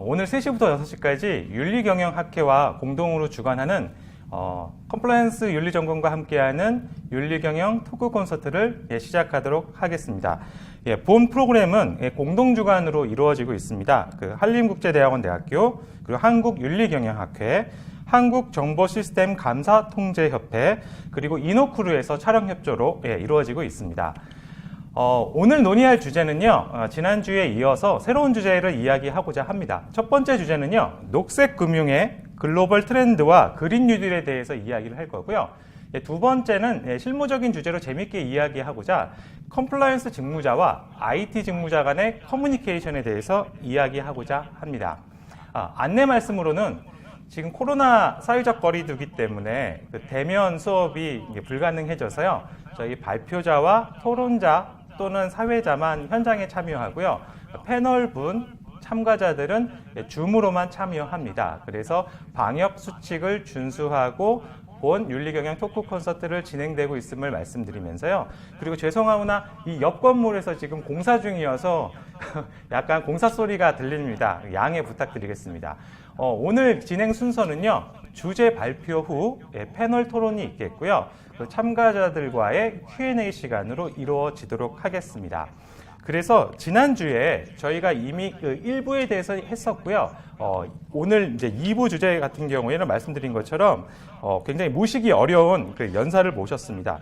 오늘 3시부터 6시까지 윤리경영학회와 공동으로 주관하는 컴플라이언스 윤리전공과 함께하는 윤리경영 토크 콘서트를 시작하도록 하겠습니다. 본 프로그램은 공동주관으로 이루어지고 있습니다. 한림국제대학원 대학교, 그리고 한국윤리경영학회, 한국정보시스템감사통제협회, 그리고 이노크루에서 촬영협조로 이루어지고 있습니다. 오늘 논의할 주제는요, 지난주에 이어서 새로운 주제를 이야기하고자 합니다. 첫 번째 주제는요, 녹색금융의 글로벌 트렌드와 그린 뉴딜에 대해서 이야기를 할 거고요. 두 번째는 실무적인 주제로 재밌게 이야기하고자 컴플라이언스 직무자와 IT 직무자 간의 커뮤니케이션에 대해서 이야기하고자 합니다. 안내 말씀으로는 지금 코로나 사회적 거리두기 때문에 대면 수업이 불가능해져서요, 저희 발표자와 토론자 또는 사회자만 현장에 참여하고요, 패널분 참가자들은 줌으로만 참여합니다. 그래서 방역 수칙을 준수하고 본 윤리경영 토크 콘서트를 진행되고 있음을 말씀드리면서요. 그리고 죄송하구나, 이 옆 건물에서 지금 공사 중이어서 약간 공사 소리가 들립니다. 양해 부탁드리겠습니다. 오늘 진행 순서는요, 주제 발표 후 패널 토론이 있겠고요, 참가자들과의 Q&A 시간으로 이루어지도록 하겠습니다. 그래서 지난주에 저희가 이미 1부에 대해서 했었고요. 오늘 이제 2부 주제 같은 경우에는 말씀드린 것처럼 굉장히 모시기 어려운 연사를 모셨습니다.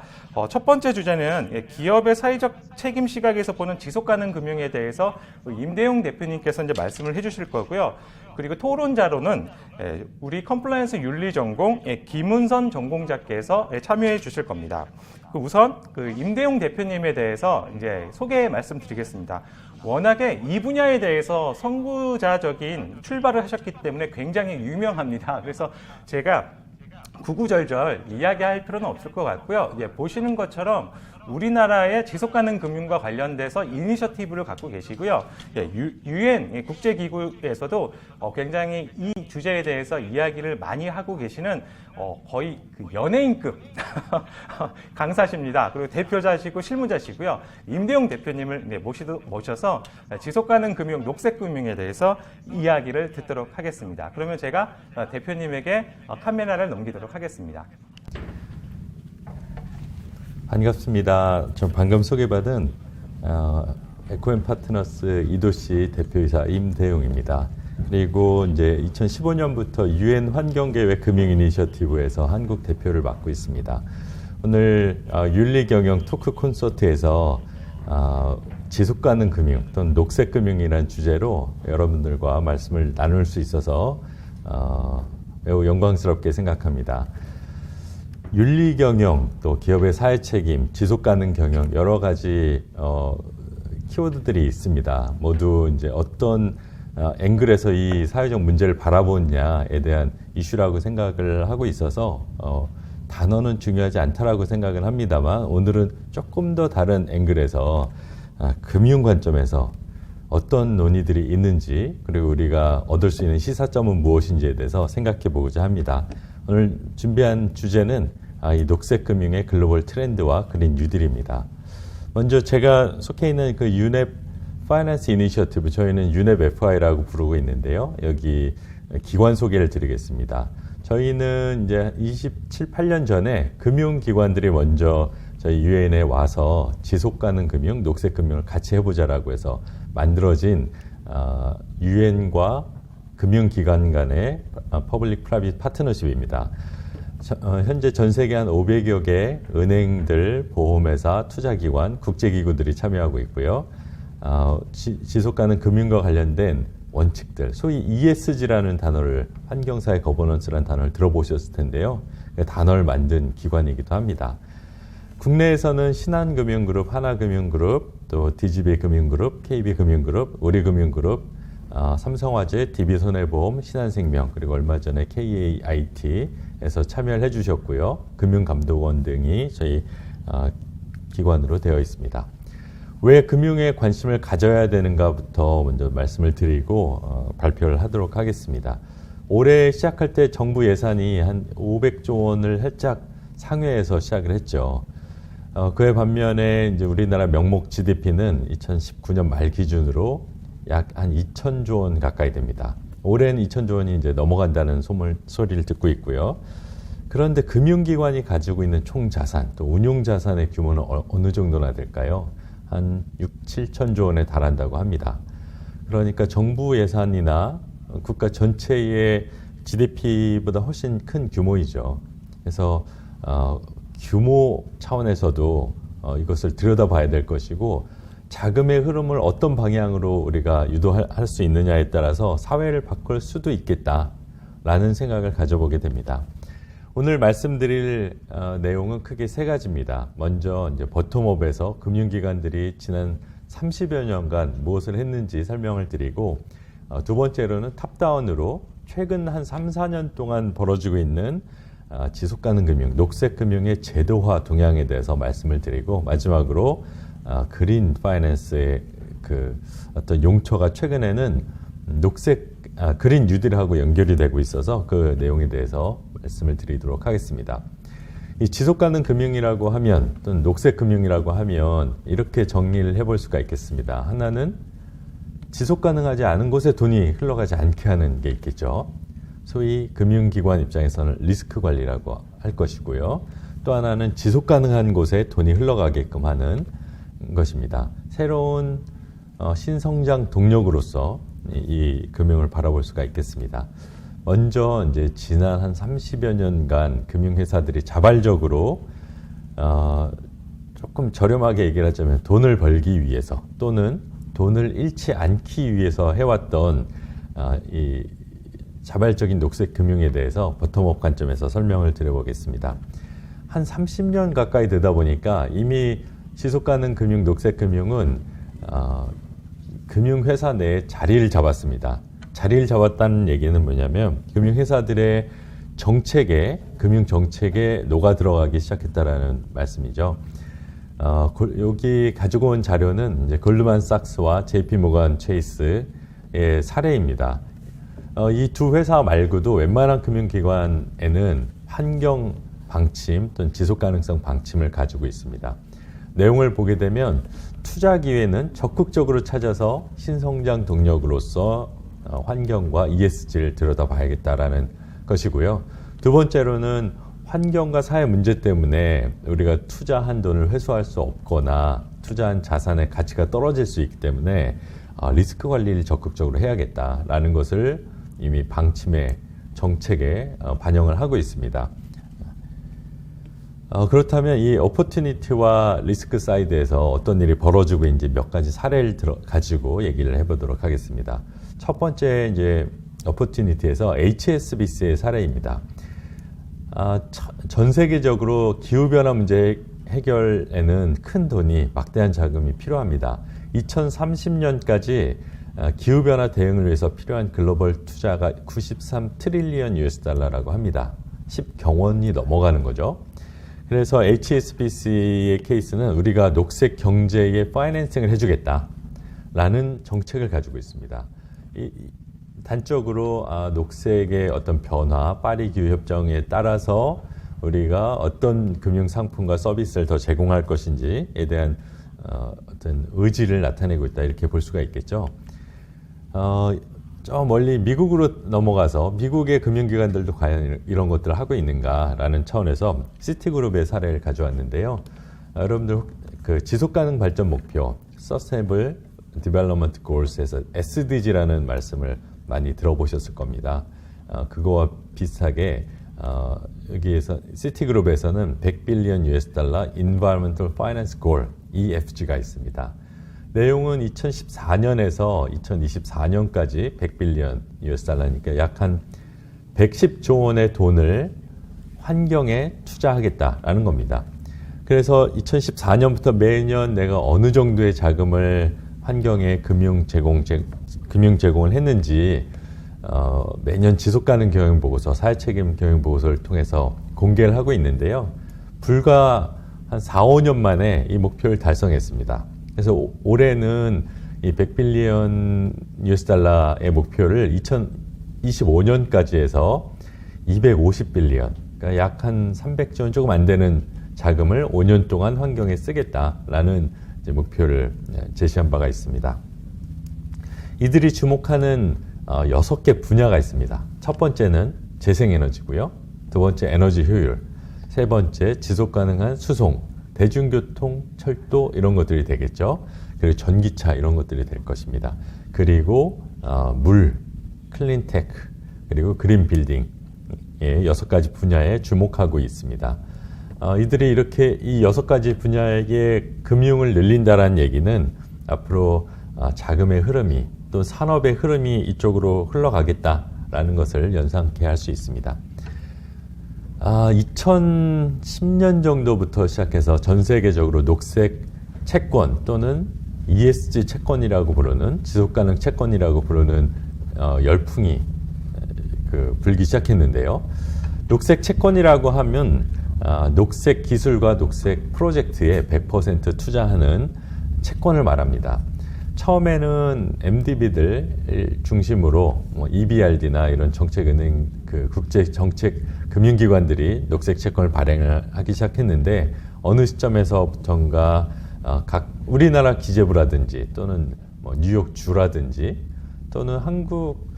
첫 번째 주제는 기업의 사회적 책임 시각에서 보는 지속가능 금융에 대해서 임대용 대표님께서 이제 말씀을 해주실 거고요. 그리고 토론자로는 우리 컴플라이언스 윤리 전공 김은선 전공자께서 참여해 주실 겁니다. 우선 임대용 대표님에 대해서 이제 소개 말씀드리겠습니다. 워낙에 이 분야에 대해서 선구자적인 출발을 하셨기 때문에 굉장히 유명합니다. 그래서 제가 구구절절 이야기할 필요는 없을 것 같고요. 보시는 것처럼 우리나라의 지속가능 금융과 관련돼서 이니셔티브를 갖고 계시고요. UN 국제기구에서도 굉장히 이 주제에 대해서 이야기를 많이 하고 계시는 거의 연예인급 강사십니다. 그리고 대표자시고 실무자시고요. 임대용 대표님을 모셔서 지속가능 금융, 녹색금융에 대해서 이야기를 듣도록 하겠습니다. 그러면 제가 대표님에게 카메라를 넘기도록 하겠습니다. 반갑습니다. 전 방금 소개받은 에코엠 파트너스 이도씨 대표이사 임대용입니다. 그리고 이제 2015년부터 UN 환경계획 금융 이니셔티브에서 한국 대표를 맡고 있습니다. 오늘 윤리경영 토크 콘서트에서 지속가능 금융 또는 녹색금융이라는 주제로 여러분들과 말씀을 나눌 수 있어서 매우 영광스럽게 생각합니다. 윤리경영, 또 기업의 사회책임, 지속가능 경영 여러 가지 키워드들이 있습니다. 모두 이제 어떤 앵글에서 이 사회적 문제를 바라보느냐에 대한 이슈라고 생각을 하고 있어서 단어는 중요하지 않다라고 생각을 합니다만, 오늘은 조금 더 다른 앵글에서 금융 관점에서 어떤 논의들이 있는지, 그리고 우리가 얻을 수 있는 시사점은 무엇인지에 대해서 생각해 보고자 합니다. 오늘 준비한 주제는 이 녹색금융의 글로벌 트렌드와 그린 뉴딜입니다. 먼저 제가 속해 있는 UNEP 파이낸스 이니셔티브, 저희는 UNEP FI라고 부르고 있는데요. 여기 기관 소개를 드리겠습니다. 저희는 이제 27, 8년 전에 금융기관들이 먼저 저희 UN에 와서 지속가능 금융, 녹색금융을 같이 해보자라고 해서 만들어진 UN과 금융기관 간의 퍼블릭 프라이빗 파트너십입니다. 현재 전 세계 한 500여 개 은행들, 보험회사, 투자기관, 국제기구들이 참여하고 있고요. 지속가능 금융과 관련된 원칙들, 소위 ESG라는 단어를, 환경사회 거버넌스라는 단어를 들어보셨을 텐데요. 단어를 만든 기관이기도 합니다. 국내에서는 신한금융그룹, 하나금융그룹, 또 DGB금융그룹, KB금융그룹, 우리금융그룹, 삼성화재, DB손해보험, 신한생명, 그리고 얼마 전에 KAIT에서 참여를 해주셨고요. 금융감독원 등이 저희 기관으로 되어 있습니다. 왜 금융에 관심을 가져야 되는가부터 먼저 말씀을 드리고 발표를 하도록 하겠습니다. 올해 시작할 때 정부 예산이 한 500조 원을 살짝 상회해서 시작을 했죠. 그에 반면에 이제 우리나라 명목 GDP는 2019년 말 기준으로 약 한 2,000조 원 가까이 됩니다. 올해는 2,000조 원이 이제 넘어간다는 소리를 듣고 있고요. 그런데 금융기관이 가지고 있는 총 자산, 또 운용 자산의 규모는 어느 정도나 될까요? 한 6, 7천조 원에 달한다고 합니다. 그러니까 정부 예산이나 국가 전체의 GDP보다 훨씬 큰 규모이죠. 그래서 규모 차원에서도 이것을 들여다봐야 될 것이고, 자금의 흐름을 어떤 방향으로 우리가 유도할 수 있느냐에 따라서 사회를 바꿀 수도 있겠다라는 생각을 가져보게 됩니다. 오늘 말씀드릴 내용은 크게 세 가지입니다. 먼저 이제 버텀업에서 금융기관들이 지난 30여 년간 무엇을 했는지 설명을 드리고, 두 번째로는 탑다운으로 최근 한 3, 4년 동안 벌어지고 있는 지속가능 금융, 녹색 금융의 제도화 동향에 대해서 말씀을 드리고, 마지막으로 그린 파이낸스의 그 어떤 용처가 최근에는 그린 뉴딜하고 연결이 되고 있어서 그 내용에 대해서 말씀을 드리도록 하겠습니다. 이 지속가능 금융이라고 하면, 또는 녹색 금융이라고 하면 이렇게 정리를 해볼 수가 있겠습니다. 하나는 지속가능하지 않은 곳에 돈이 흘러가지 않게 하는 게 있겠죠. 소위 금융기관 입장에서는 리스크 관리라고 할 것이고요. 또 하나는 지속가능한 곳에 돈이 흘러가게끔 하는 것입니다. 새로운 신성장 동력으로서 이 금융을 바라볼 수가 있겠습니다. 먼저 이제 지난 한 30여 년간 금융회사들이 자발적으로 조금 저렴하게 얘기를 하자면 돈을 벌기 위해서, 또는 돈을 잃지 않기 위해서 해왔던 이 자발적인 녹색 금융에 대해서 버텀업 관점에서 설명을 드려보겠습니다. 한 30년 가까이 되다 보니까 이미 지속가능 금융, 녹색 금융은 금융회사 내에 자리를 잡았습니다. 자리를 잡았다는 얘기는 뭐냐면 금융회사들의 정책에, 금융정책에 녹아 들어가기 시작했다라는 말씀이죠. 여기 가지고 온 자료는 이제 골드만삭스와 JP모건 체이스의 사례입니다. 이 두 회사 말고도 웬만한 금융기관에는 환경 방침 또는 지속가능성 방침을 가지고 있습니다. 내용을 보게 되면 투자 기회는 적극적으로 찾아서 신성장 동력으로서 환경과 ESG를 들여다봐야겠다라는 것이고요. 두 번째로는 환경과 사회 문제 때문에 우리가 투자한 돈을 회수할 수 없거나 투자한 자산의 가치가 떨어질 수 있기 때문에 리스크 관리를 적극적으로 해야겠다라는 것을 이미 방침의 정책에 반영을 하고 있습니다. 그렇다면 이 오퍼튜니티와 리스크 사이드에서 어떤 일이 벌어지고 있는지 몇 가지 사례를 가지고 얘기를 해보도록 하겠습니다. 첫 번째 이제 오퍼튜니티에서 HSBC의 사례입니다. 전 세계적으로 기후변화 문제 해결에는 큰 돈이, 막대한 자금이 필요합니다. 2030년까지 기후변화 대응을 위해서 필요한 글로벌 투자가 93 트릴리언 US 달러라고 합니다. 10경원이 넘어가는 거죠. 그래서 HSBC의 케이스는 우리가 녹색 경제에 파이낸싱을 해주겠다라는 정책을 가지고 있습니다. 단적으로 녹색의 어떤 변화, 파리 기후협정에 따라서 우리가 어떤 금융상품과 서비스를 더 제공할 것인지에 대한 어떤 의지를 나타내고 있다, 이렇게 볼 수가 있겠죠. 저 멀리 미국으로 넘어가서 미국의 금융기관들도 과연 이런 것들을 하고 있는가라는 차원에서 시티그룹의 사례를 가져왔는데요. 여러분들 그 지속가능 발전 목표, Sustainable Development Goals에서 SDG라는 말씀을 많이 들어보셨을 겁니다. 그거와 비슷하게 여기에서 시티그룹에서는 100빌리언 US 달러 Environmental Finance Goal, EFG가 있습니다. 내용은 2014년에서 2024년까지 100빌리언 US 달러니까 약 한 110조 원의 돈을 환경에 투자하겠다라는 겁니다. 그래서 2014년부터 매년 내가 어느 정도의 자금을 환경에 금융 제공을 했는지 매년 지속가능 경영보고서, 사회책임 경영보고서를 통해서 공개를 하고 있는데요. 불과 한 4, 5년 만에 이 목표를 달성했습니다. 그래서 올해는 이 100빌리언 US 달러의 목표를 2025년까지 해서 250빌리언, 그러니까 약 한 300조 원 조금 안 되는 자금을 5년 동안 환경에 쓰겠다라는 이제 목표를 제시한 바가 있습니다. 이들이 주목하는 6개 분야가 있습니다. 첫 번째는 재생에너지고요. 두 번째 에너지 효율, 세 번째 지속가능한 수송, 대중교통, 철도 이런 것들이 되겠죠. 그리고 전기차 이런 것들이 될 것입니다. 그리고 물, 클린테크, 그리고 그린 빌딩 6가지 분야에 주목하고 있습니다. 이들이 이렇게 이 6가지 분야에게 금융을 늘린다는 얘기는 앞으로 자금의 흐름이 또 산업의 흐름이 이쪽으로 흘러가겠다라는 것을 연상케 할 수 있습니다. 2010년 정도부터 시작해서 전 세계적으로 녹색 채권 또는 ESG 채권이라고 부르는 지속가능 채권이라고 부르는 열풍이 불기 시작했는데요. 녹색 채권이라고 하면 녹색 기술과 녹색 프로젝트에 100% 투자하는 채권을 말합니다. 처음에는 MDB들 중심으로 EBRD나 이런 정책은행 국제 정책 금융기관들이 녹색 채권을 발행하기 시작했는데 어느 시점에서부턴가 각 우리나라 기재부라든지 또는 뉴욕주라든지 또는 한국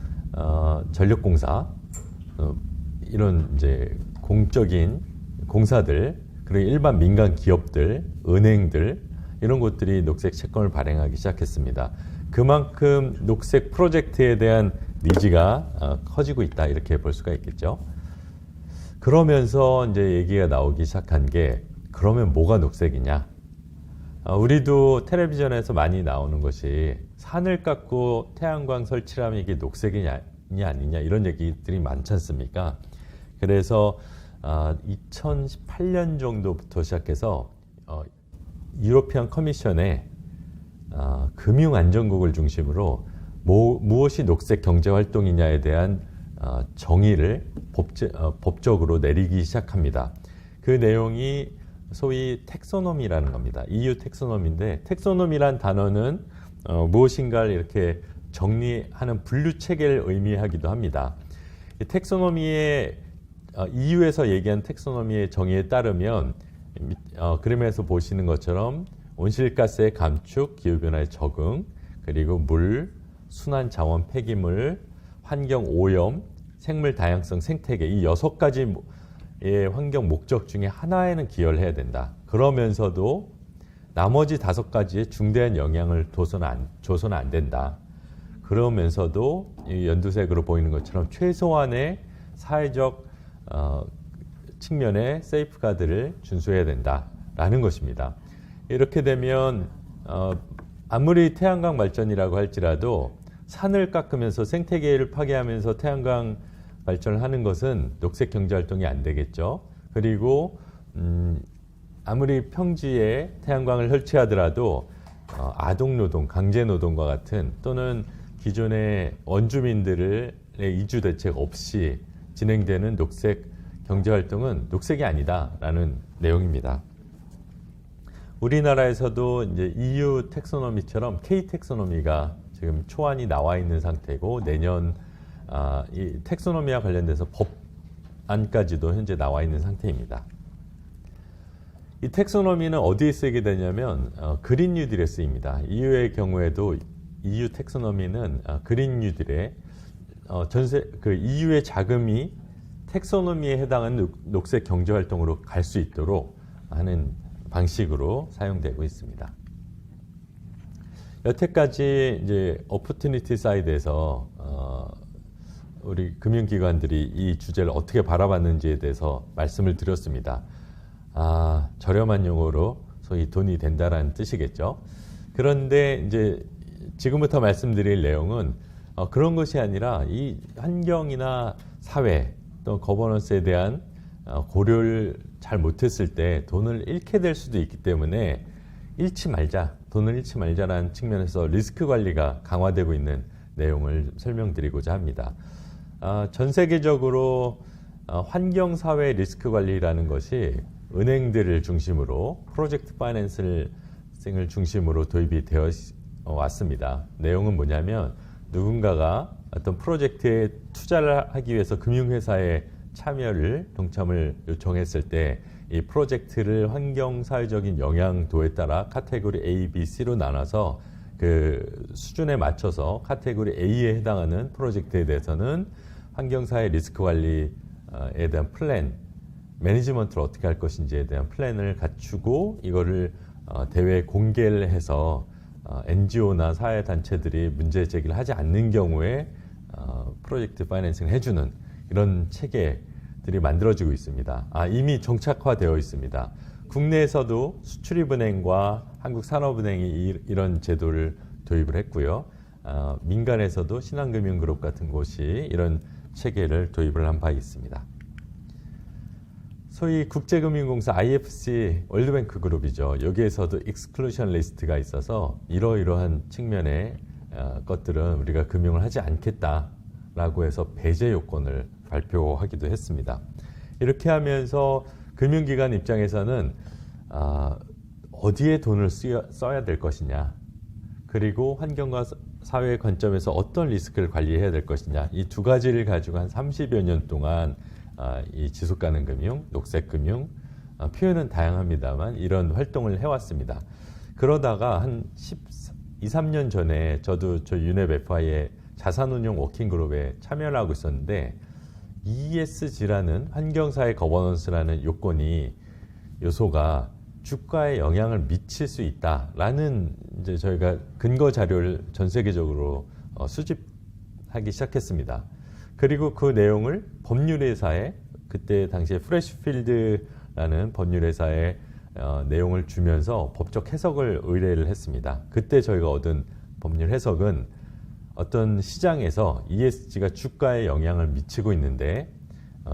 전력공사 이런 이제 공적인 공사들 그리고 일반 민간 기업들, 은행들 이런 곳들이 녹색 채권을 발행하기 시작했습니다. 그만큼 녹색 프로젝트에 대한 니즈가 커지고 있다 이렇게 볼 수가 있겠죠. 그러면서 이제 얘기가 나오기 시작한 게 그러면 뭐가 녹색이냐? 우리도 텔레비전에서 많이 나오는 것이 산을 깎고 태양광 설치하면 이게 녹색이냐 아니냐 이런 얘기들이 많지 않습니까? 그래서 2018년 정도부터 시작해서 유로피안 커미션의 금융안전국을 중심으로 무엇이 녹색 경제활동이냐에 대한 정의를 법적으로 내리기 시작합니다. 그 내용이 소위 텍소노미라는 겁니다. EU 텍소노미인데 텍소노미란 단어는 무엇인가를 이렇게 정리하는 분류체계를 의미하기도 합니다. 이 텍소노미의 EU에서 얘기한 텍소노미의 정의에 따르면 그림에서 보시는 것처럼 온실가스의 감축, 기후변화의 적응, 그리고 물, 순환 자원 폐기물, 환경 오염, 생물 다양성 생태계 이 6가지의 환경 목적 중에 하나에는 기여를 해야 된다. 그러면서도 나머지 5가지에 중대한 영향을 줘서는 안 된다. 그러면서도 이 연두색으로 보이는 것처럼 최소한의 사회적 측면의 세이프가드를 준수해야 된다라는 것입니다. 이렇게 되면 아무리 태양광 발전이라고 할지라도 산을 깎으면서 생태계를 파괴하면서 태양광 발전을 하는 것은 녹색 경제활동이 안 되겠죠. 그리고 아무리 평지에 태양광을 설치하더라도 아동노동, 강제노동과 같은 또는 기존의 원주민들의 이주 대책 없이 진행되는 녹색 경제활동은 녹색이 아니다라는 내용입니다. 우리나라에서도 이제 EU 텍소노미처럼 K 텍소노미가 지금 초안이 나와 있는 상태고 내년 이 텍소노미와 관련돼서 법안까지도 현재 나와 있는 상태입니다. 이 텍소노미는 어디에 쓰게 되냐면 그린 뉴딜에 쓰입니다. EU의 경우에도 EU 텍소노미는 그린 뉴딜에 EU의 자금이 텍소노미에 해당하는 녹색 경제 활동으로 갈 수 있도록 하는 방식으로 사용되고 있습니다. 여태까지 이제 오퍼튜니티 사이드에서 우리 금융기관들이 이 주제를 어떻게 바라봤는지에 대해서 말씀을 드렸습니다. 저렴한 용어로 소위 돈이 된다라는 뜻이겠죠. 그런데 이제 지금부터 말씀드릴 내용은 그런 것이 아니라 이 환경이나 사회 또 거버넌스에 대한 고려를 잘 못했을 때 돈을 잃게 될 수도 있기 때문에 돈을 잃지 말자라는 측면에서 리스크 관리가 강화되고 있는 내용을 설명드리고자 합니다. 전 세계적으로 환경사회 리스크 관리라는 것이 은행들을 중심으로 프로젝트 파이낸싱을 중심으로 도입이 되어 왔습니다. 내용은 뭐냐면 누군가가 어떤 프로젝트에 투자를 하기 위해서 금융회사의 동참을 요청했을 때 이 프로젝트를 환경사회적인 영향도에 따라 카테고리 A, B, C로 나눠서 그 수준에 맞춰서 카테고리 A에 해당하는 프로젝트에 대해서는 환경사회 리스크 관리에 대한 플랜, 매니지먼트를 어떻게 할 것인지에 대한 플랜을 갖추고 이거를 대외에 공개를 해서 NGO나 사회단체들이 문제 제기를 하지 않는 경우에 프로젝트 파이낸싱을 해주는 이런 체계들이 만들어지고 있습니다. 이미 정착화되어 있습니다. 국내에서도 수출입은행과 한국산업은행이 이런 제도를 도입을 했고요. 민간에서도 신한금융그룹 같은 곳이 이런 체계를 도입을 한 바 있습니다. 소위 국제금융공사 IFC 월드뱅크 그룹이죠. 여기에서도 익스클루션 리스트가 있어서 이러이러한 측면의 것들은 우리가 금융을 하지 않겠다라고 해서 배제 요건을 발표하기도 했습니다. 이렇게 하면서 금융기관 입장에서는 어디에 돈을 써야 될 것이냐, 그리고 환경과 사회의 관점에서 어떤 리스크를 관리해야 될 것이냐, 이 두 가지를 가지고 한 30여 년 동안 이 지속가능 금융, 녹색금융, 표현은 다양합니다만 이런 활동을 해왔습니다. 그러다가 한 12, 13년 전에 저도 저 유넵 FI의 자산운용 워킹그룹에 참여를 하고 있었는데 ESG라는 환경사회 거버넌스라는 요소가 주가에 영향을 미칠 수 있다라는 이제 저희가 근거 자료를 전 세계적으로 수집하기 시작했습니다. 그리고 그 내용을 법률회사에 그때 당시에 프레시필드라는 법률회사에 내용을 주면서 법적 해석을 의뢰를 했습니다. 그때 저희가 얻은 법률 해석은 어떤 시장에서 ESG가 주가에 영향을 미치고 있는데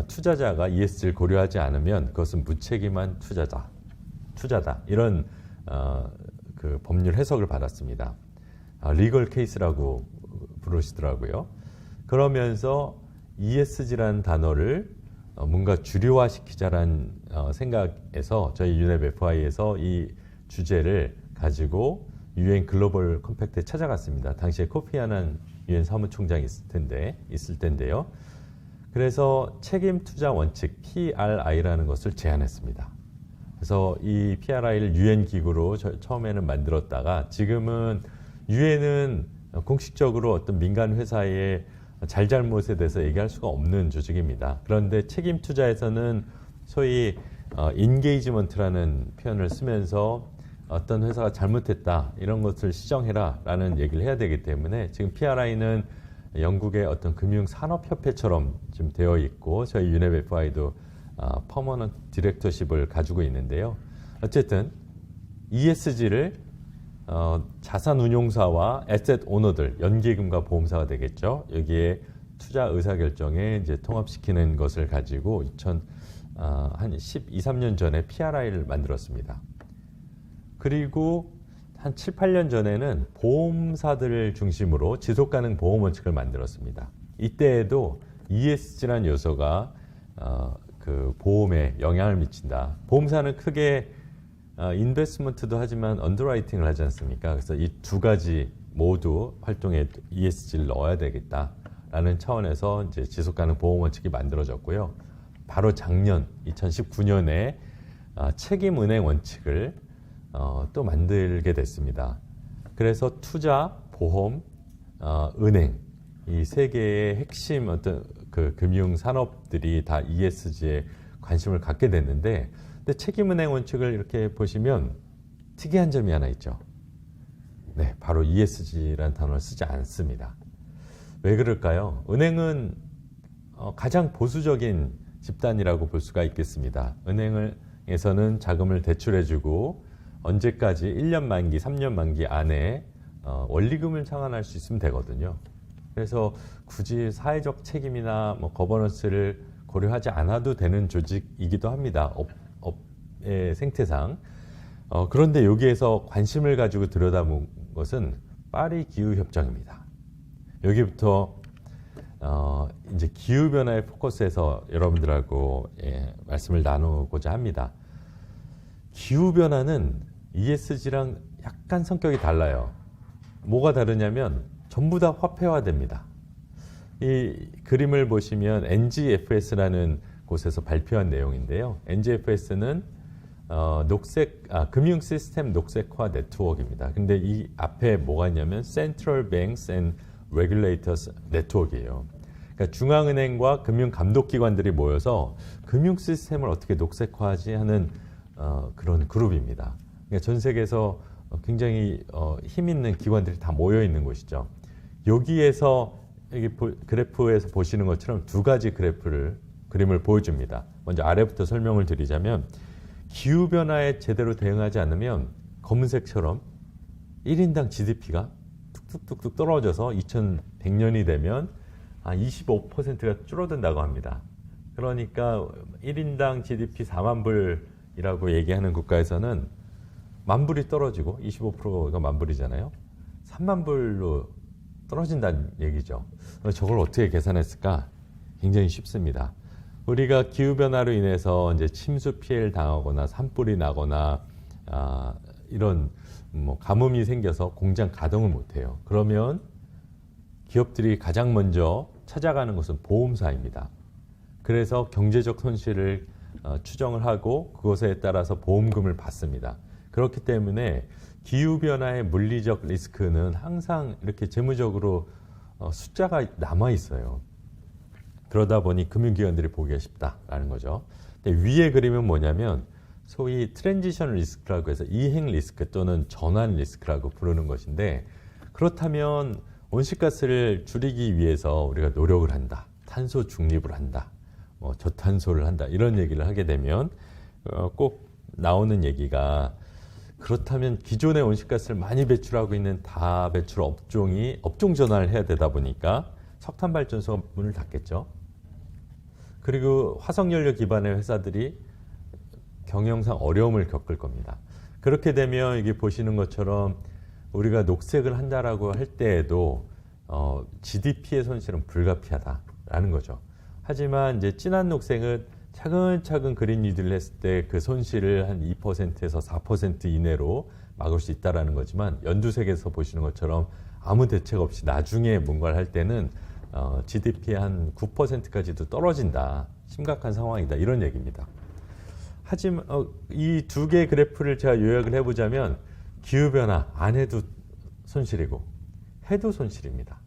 투자자가 ESG를 고려하지 않으면 그것은 무책임한 투자다. 이런 그 법률 해석을 받았습니다. 리걸 케이스라고 부르시더라고요. 그러면서 ESG라는 단어를 뭔가 주류화시키자라는 생각에서 저희 유넵 FI에서 이 주제를 가지고 UN 글로벌 컴팩트에 찾아갔습니다. 당시에 코피 아난 UN 사무총장이 있을 텐데요. 그래서 책임 투자 원칙 PRI라는 것을 제안했습니다. 그래서 이 PRI를 UN 기구로 처음에는 만들었다가 지금은 UN은 공식적으로 어떤 민간 회사의 잘잘못에 대해서 얘기할 수가 없는 조직입니다. 그런데 책임 투자에서는 소위 인게이지먼트라는 표현을 쓰면서 어떤 회사가 잘못했다 이런 것을 시정해라 라는 얘기를 해야 되기 때문에 지금 PRI는 영국의 어떤 금융산업협회처럼 지금 되어 있고 저희 유넵 FI도 퍼머넌트 디렉터십을 가지고 있는데요. 어쨌든 ESG를 자산운용사와 에셋 오너들, 연기금과 보험사가 되겠죠. 여기에 투자 의사결정에 이제 통합시키는 것을 가지고 한 12, 13년 전에 PRI를 만들었습니다. 그리고 한 7, 8년 전에는 보험사들을 중심으로 지속가능 보험 원칙을 만들었습니다. 이때에도 ESG라는 요소가 그 보험에 영향을 미친다. 보험사는 크게 인베스트먼트도 하지만 언더라이팅을 하지 않습니까? 그래서 이 두 가지 모두 활동에 ESG를 넣어야 되겠다라는 차원에서 이제 지속가능 보험 원칙이 만들어졌고요. 바로 작년 2019년에 책임은행 원칙을 또 만들게 됐습니다. 그래서 투자, 보험, 은행 이 세 개의 핵심 어떤 그 금융 산업들이 다 ESG에 관심을 갖게 됐는데, 근데 책임은행 원칙을 이렇게 보시면 특이한 점이 하나 있죠. 네, 바로 ESG라는 단어를 쓰지 않습니다. 왜 그럴까요? 은행은 가장 보수적인 집단이라고 볼 수가 있겠습니다. 은행에서는 자금을 대출해주고 언제까지 1년 만기, 3년 만기 안에 원리금을 상환할 수 있으면 되거든요. 그래서 굳이 사회적 책임이나 거버넌스를 고려하지 않아도 되는 조직이기도 합니다. 업의 생태상. 그런데 여기에서 관심을 가지고 들여다본 것은 파리 기후협정입니다. 여기부터 이제 기후변화의 포커스에서 여러분들하고 말씀을 나누고자 합니다. 기후변화는 ESG랑 약간 성격이 달라요. 뭐가 다르냐면 전부 다 화폐화됩니다. 이 그림을 보시면 NGFS라는 곳에서 발표한 내용인데요. NGFS는 금융 시스템 녹색화 네트워크입니다. 근데 이 앞에 뭐가 있냐면 Central Banks and Regulators 네트워크예요. 그러니까 중앙은행과 금융 감독기관들이 모여서 금융 시스템을 어떻게 녹색화하지 하는 그런 그룹입니다. 그러니까 전 세계에서 굉장히 힘 있는 기관들이 다 모여 있는 곳이죠. 여기에서 여기 그래프에서 보시는 것처럼 두 가지 그림을 보여줍니다. 먼저 아래부터 설명을 드리자면 기후변화에 제대로 대응하지 않으면 검은색처럼 1인당 GDP가 뚝뚝뚝뚝 떨어져서 2100년이 되면 25%가 줄어든다고 합니다. 그러니까 1인당 GDP 4만 불이라고 얘기하는 국가에서는 만 불이 떨어지고 25%가 만 불이잖아요. 3만 불로 떨어진다는 얘기죠. 저걸 어떻게 계산했을까? 굉장히 쉽습니다. 우리가 기후변화로 인해서 이제 침수 피해를 당하거나 산불이 나거나 이런 가뭄이 생겨서 공장 가동을 못해요. 그러면 기업들이 가장 먼저 찾아가는 것은 보험사입니다. 그래서 경제적 손실을 추정을 하고 그것에 따라서 보험금을 받습니다. 그렇기 때문에 기후변화의 물리적 리스크는 항상 이렇게 재무적으로 숫자가 남아 있어요. 그러다 보니 금융기관들이 보기가 쉽다라는 거죠. 근데 위에 그림은 뭐냐면 소위 트랜지션 리스크라고 해서 이행 리스크 또는 전환 리스크라고 부르는 것인데, 그렇다면 온실가스를 줄이기 위해서 우리가 노력을 한다, 탄소 중립을 한다, 저탄소를 한다, 이런 얘기를 하게 되면 꼭 나오는 얘기가, 그렇다면 기존의 온실가스를 많이 배출하고 있는 다배출 업종이 업종 전환을 해야 되다 보니까 석탄 발전소가 문을 닫겠죠. 그리고 화석연료 기반의 회사들이 경영상 어려움을 겪을 겁니다. 그렇게 되면 이게 보시는 것처럼 우리가 녹색을 한다라고 할 때에도 GDP의 손실은 불가피하다라는 거죠. 하지만 이제 진한 녹색은 차근차근 그린 뉴딜을 했을 때 그 손실을 한 2%에서 4% 이내로 막을 수 있다라는 거지만, 연두색에서 보시는 것처럼 아무 대책 없이 나중에 뭔가를 할 때는 GDP의 한 9%까지도 떨어진다, 심각한 상황이다, 이런 얘기입니다. 하지만 이 두 개의 그래프를 제가 요약을 해보자면, 기후변화 안 해도 손실이고 해도 손실입니다.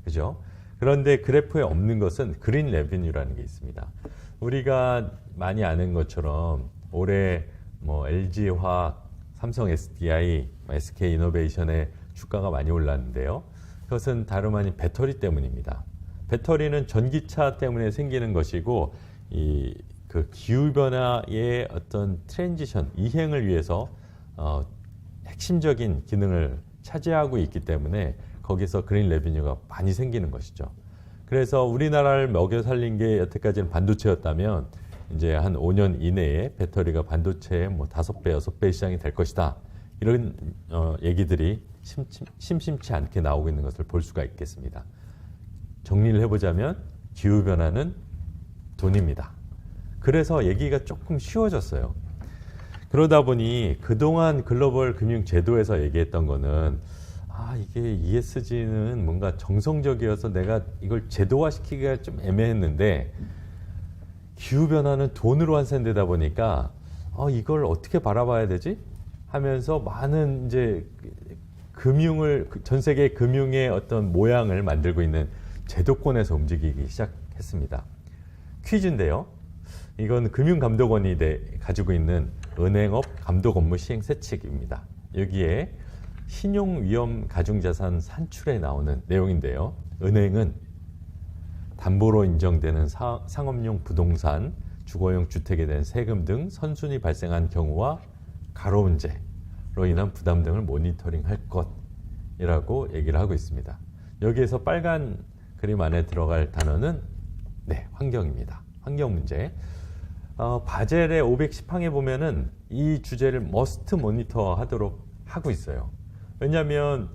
그죠? 그런데 그래프에 없는 것은 그린 레비뉴라는 게 있습니다. 우리가 많이 아는 것처럼 올해 LG화학, 삼성 SDI, SK이노베이션의 주가가 많이 올랐는데요. 그것은 다름 아닌 배터리 때문입니다. 배터리는 전기차 때문에 생기는 것이고, 그 기후변화의 어떤 트랜지션, 이행을 위해서 핵심적인 기능을 차지하고 있기 때문에 거기서 그린 레비뉴가 많이 생기는 것이죠. 그래서 우리나라를 먹여 살린 게 여태까지는 반도체였다면, 이제 한 5년 이내에 배터리가 반도체의 5배, 6배 시장이 될 것이다, 이런 얘기들이 심심치 않게 나오고 있는 것을 볼 수가 있겠습니다. 정리를 해보자면 기후변화는 돈입니다. 그래서 얘기가 조금 쉬워졌어요. 그러다 보니 그동안 글로벌 금융제도에서 얘기했던 거는, 이게 ESG는 뭔가 정성적이어서 내가 이걸 제도화시키기가 좀 애매했는데, 기후변화는 돈으로 환산되다 보니까 이걸 어떻게 바라봐야 되지? 하면서 많은 이제 전 세계 금융의 어떤 모양을 만들고 있는 제도권에서 움직이기 시작했습니다. 퀴즈인데요. 이건 금융감독원이 가지고 있는 은행업 감독 업무 시행 세칙입니다. 여기에 신용위험 가중자산 산출에 나오는 내용인데요. 은행은 담보로 인정되는 상업용 부동산, 주거용 주택에 대한 세금 등 선순위 발생한 경우와 가로문제로 인한 부담 등을 모니터링할 것이라고 얘기를 하고 있습니다. 여기에서 빨간 그림 안에 들어갈 단어는 환경입니다. 환경 문제. 바젤의 510항에 보면은 이 주제를 머스트 모니터 하도록 하고 있어요. 왜냐하면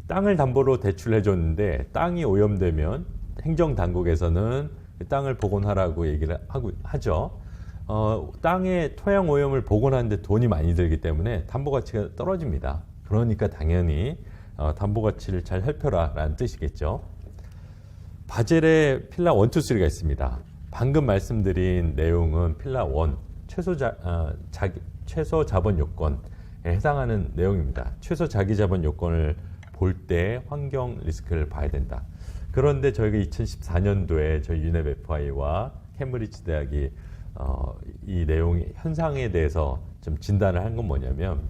땅을 담보로 대출해 줬는데 땅이 오염되면 행정당국에서는 땅을 복원하라고 얘기를 하죠. 땅의 토양 오염을 복원하는데 돈이 많이 들기 때문에 담보 가치가 떨어집니다. 그러니까 당연히 담보 가치를 잘 살펴라 라는 뜻이겠죠. 바젤의 필라 1, 2, 3가 있습니다. 방금 말씀드린 내용은 필라 1, 최소 자본 요건에 해당하는 내용입니다. 최소 자기 자본 요건을 볼 때 환경 리스크를 봐야 된다. 그런데 저희가 2014년도에 저희 UNEP-FI와 캠브리지 대학이 이 내용 현상에 대해서 좀 진단을 한 건 뭐냐면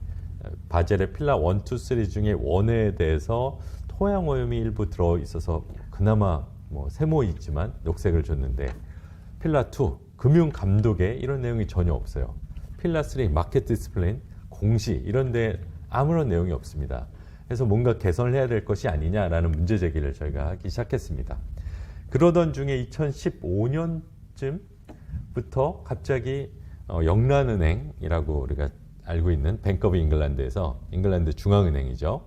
바젤의 필라 1, 2, 3 중에 1에 대해서 토양 오염이 일부 들어 있어서 그나마 뭐 세모 있지만 녹색을 줬는데 필라 2 금융 감독에 이런 내용이 전혀 없어요. 필라 3 마켓 디스플레인 공시 이런 데 아무런 내용이 없습니다. 그래서 뭔가 개선을 해야 될 것이 아니냐라는 문제 제기를 저희가 하기 시작했습니다. 그러던 중에 2015년쯤부터 갑자기 영란은행이라고 우리가 알고 있는 뱅크 오브 잉글랜드에서 잉글랜드 중앙은행이죠.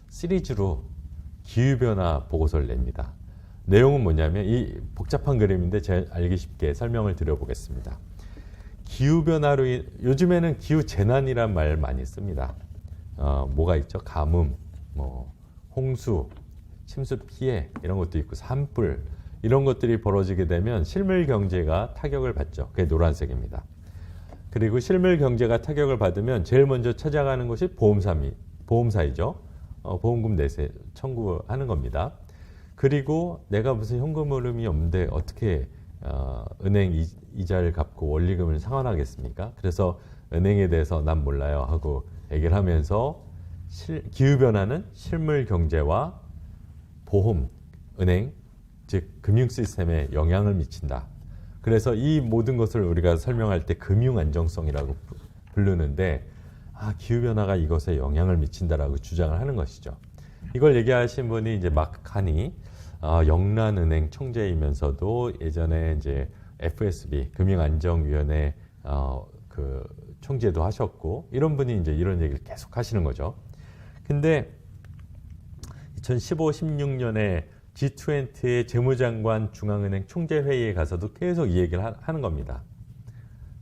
시리즈로 기후변화 보고서를 냅니다. 내용은 뭐냐면 이 복잡한 그림인데 제가 알기 쉽게 설명을 드려보겠습니다. 기후변화로 요즘에는 기후재난이란 말 많이 씁니다. 뭐가 있죠? 가뭄, 뭐 홍수, 침수 피해 이런 것도 있고 산불 이런 것들이 벌어지게 되면 실물 경제가 타격을 받죠. 그게 노란색입니다. 그리고 실물 경제가 타격을 받으면 제일 먼저 찾아가는 것이 보험사이죠. 보험금 내세 청구하는 겁니다. 그리고 내가 무슨 현금 흐름이 없는데 어떻게 은행 이자를 갚고 원리금을 상환하겠습니까? 그래서 은행에 대해서 난 몰라요 하고 얘기를 하면서 기후변화는 실물 경제와 보험, 은행, 즉 금융 시스템에 영향을 미친다. 그래서 이 모든 것을 우리가 설명할 때 금융 안정성이라고 부르는데 기후변화가 이것에 영향을 미친다라고 주장을 하는 것이죠. 이걸 얘기하신 분이 이제 마크 카니 영란은행 총재이면서도 예전에 이제 FSB 금융안정위원회 그 총재도 하셨고 이런 분이 이제 이런 얘기를 계속 하시는 거죠. 근데 2015, 16년에 G20의 재무장관 중앙은행 총재회의에 가서도 계속 이 얘기를 하는 겁니다.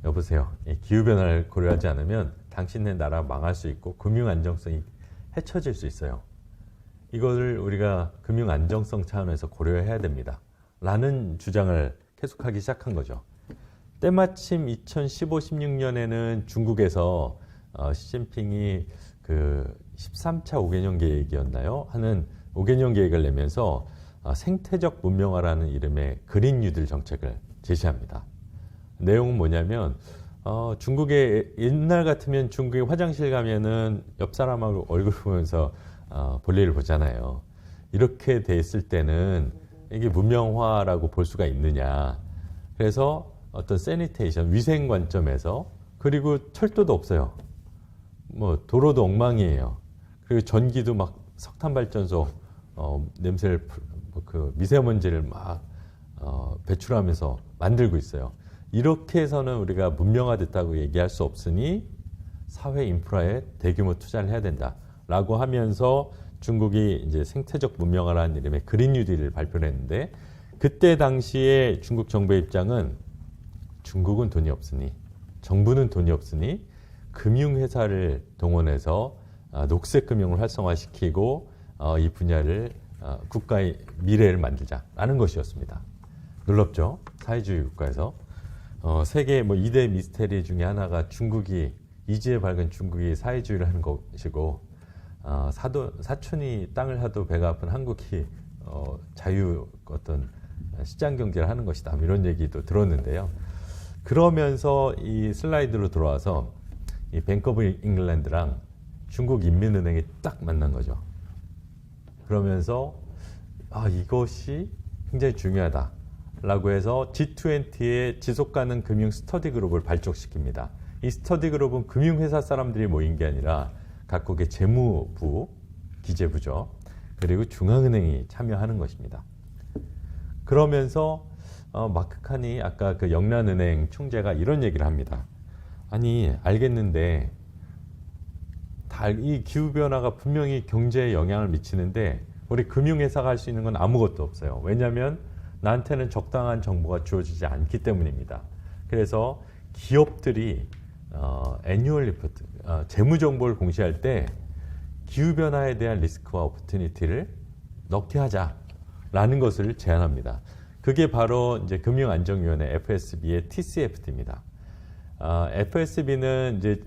여보세요. 기후변화를 고려하지 않으면 당신네 나라 망할 수 있고 금융 안정성이 해쳐질 수 있어요. 이거를 우리가 금융 안정성 차원에서 고려해야 됩니다. 라는 주장을 계속하기 시작한 거죠. 때마침 2015, 16년에는 중국에서 시진핑이 그 13차 5개년 계획이었나요? 하는 5개년 계획을 내면서 생태적 문명화라는 이름의 그린 뉴딜 정책을 제시합니다. 내용은 뭐냐면 중국의 옛날 같으면 중국의 화장실 가면은 옆 사람하고 얼굴 보면서 볼일을 보잖아요. 이렇게 돼 있을 때는 이게 문명화라고 볼 수가 있느냐. 그래서 어떤 세니테이션, 위생 관점에서 그리고 철도도 없어요. 뭐 도로도 엉망이에요. 그리고 전기도 막 석탄 발전소 냄새를 그 미세먼지를 막 배출하면서 만들고 있어요. 이렇게 해서는 우리가 문명화됐다고 얘기할 수 없으니 사회 인프라에 대규모 투자를 해야 된다라고 하면서 중국이 이제 생태적 문명화라는 이름의 그린 뉴딜을 발표를 했는데 그때 당시에 중국 정부의 입장은 중국은 돈이 없으니 정부는 돈이 없으니 금융회사를 동원해서 녹색 금융을 활성화시키고 이 분야를 국가의 미래를 만들자라는 것이었습니다. 놀랍죠? 사회주의 국가에서 세계 뭐 2대 미스테리 중에 하나가 중국이 이지에 밝은 중국이 사회주의를 하는 것이고 사촌이 땅을 사도 배가 아픈 한국이 자유 어떤 시장 경제를 하는 것이다 이런 얘기도 들었는데요. 그러면서 이 슬라이드로 들어와서 이 뱅크 오브 잉글랜드랑 중국 인민은행이 딱 만난 거죠. 그러면서 이것이 굉장히 중요하다라고 해서 G20의 지속가능 금융 스터디 그룹을 발족시킵니다. 이 스터디 그룹은 금융회사 사람들이 모인 게 아니라 각국의 재무부, 기재부죠. 그리고 중앙은행이 참여하는 것입니다. 그러면서 마크 칸이 아까 그 영란은행 총재가 이런 얘기를 합니다. 아니 알겠는데 이 기후변화가 분명히 경제에 영향을 미치는데 우리 금융회사가 할 수 있는 건 아무것도 없어요. 왜냐하면 나한테는 적당한 정보가 주어지지 않기 때문입니다. 그래서 기업들이 애뉴얼 리포트, 재무정보를 공시할 때 기후변화에 대한 리스크와 오퍼튜니티를 넣게 하자라는 것을 제안합니다. 그게 바로 이제 금융안정위원회 FSB의 TCFD입니다. FSB는 이제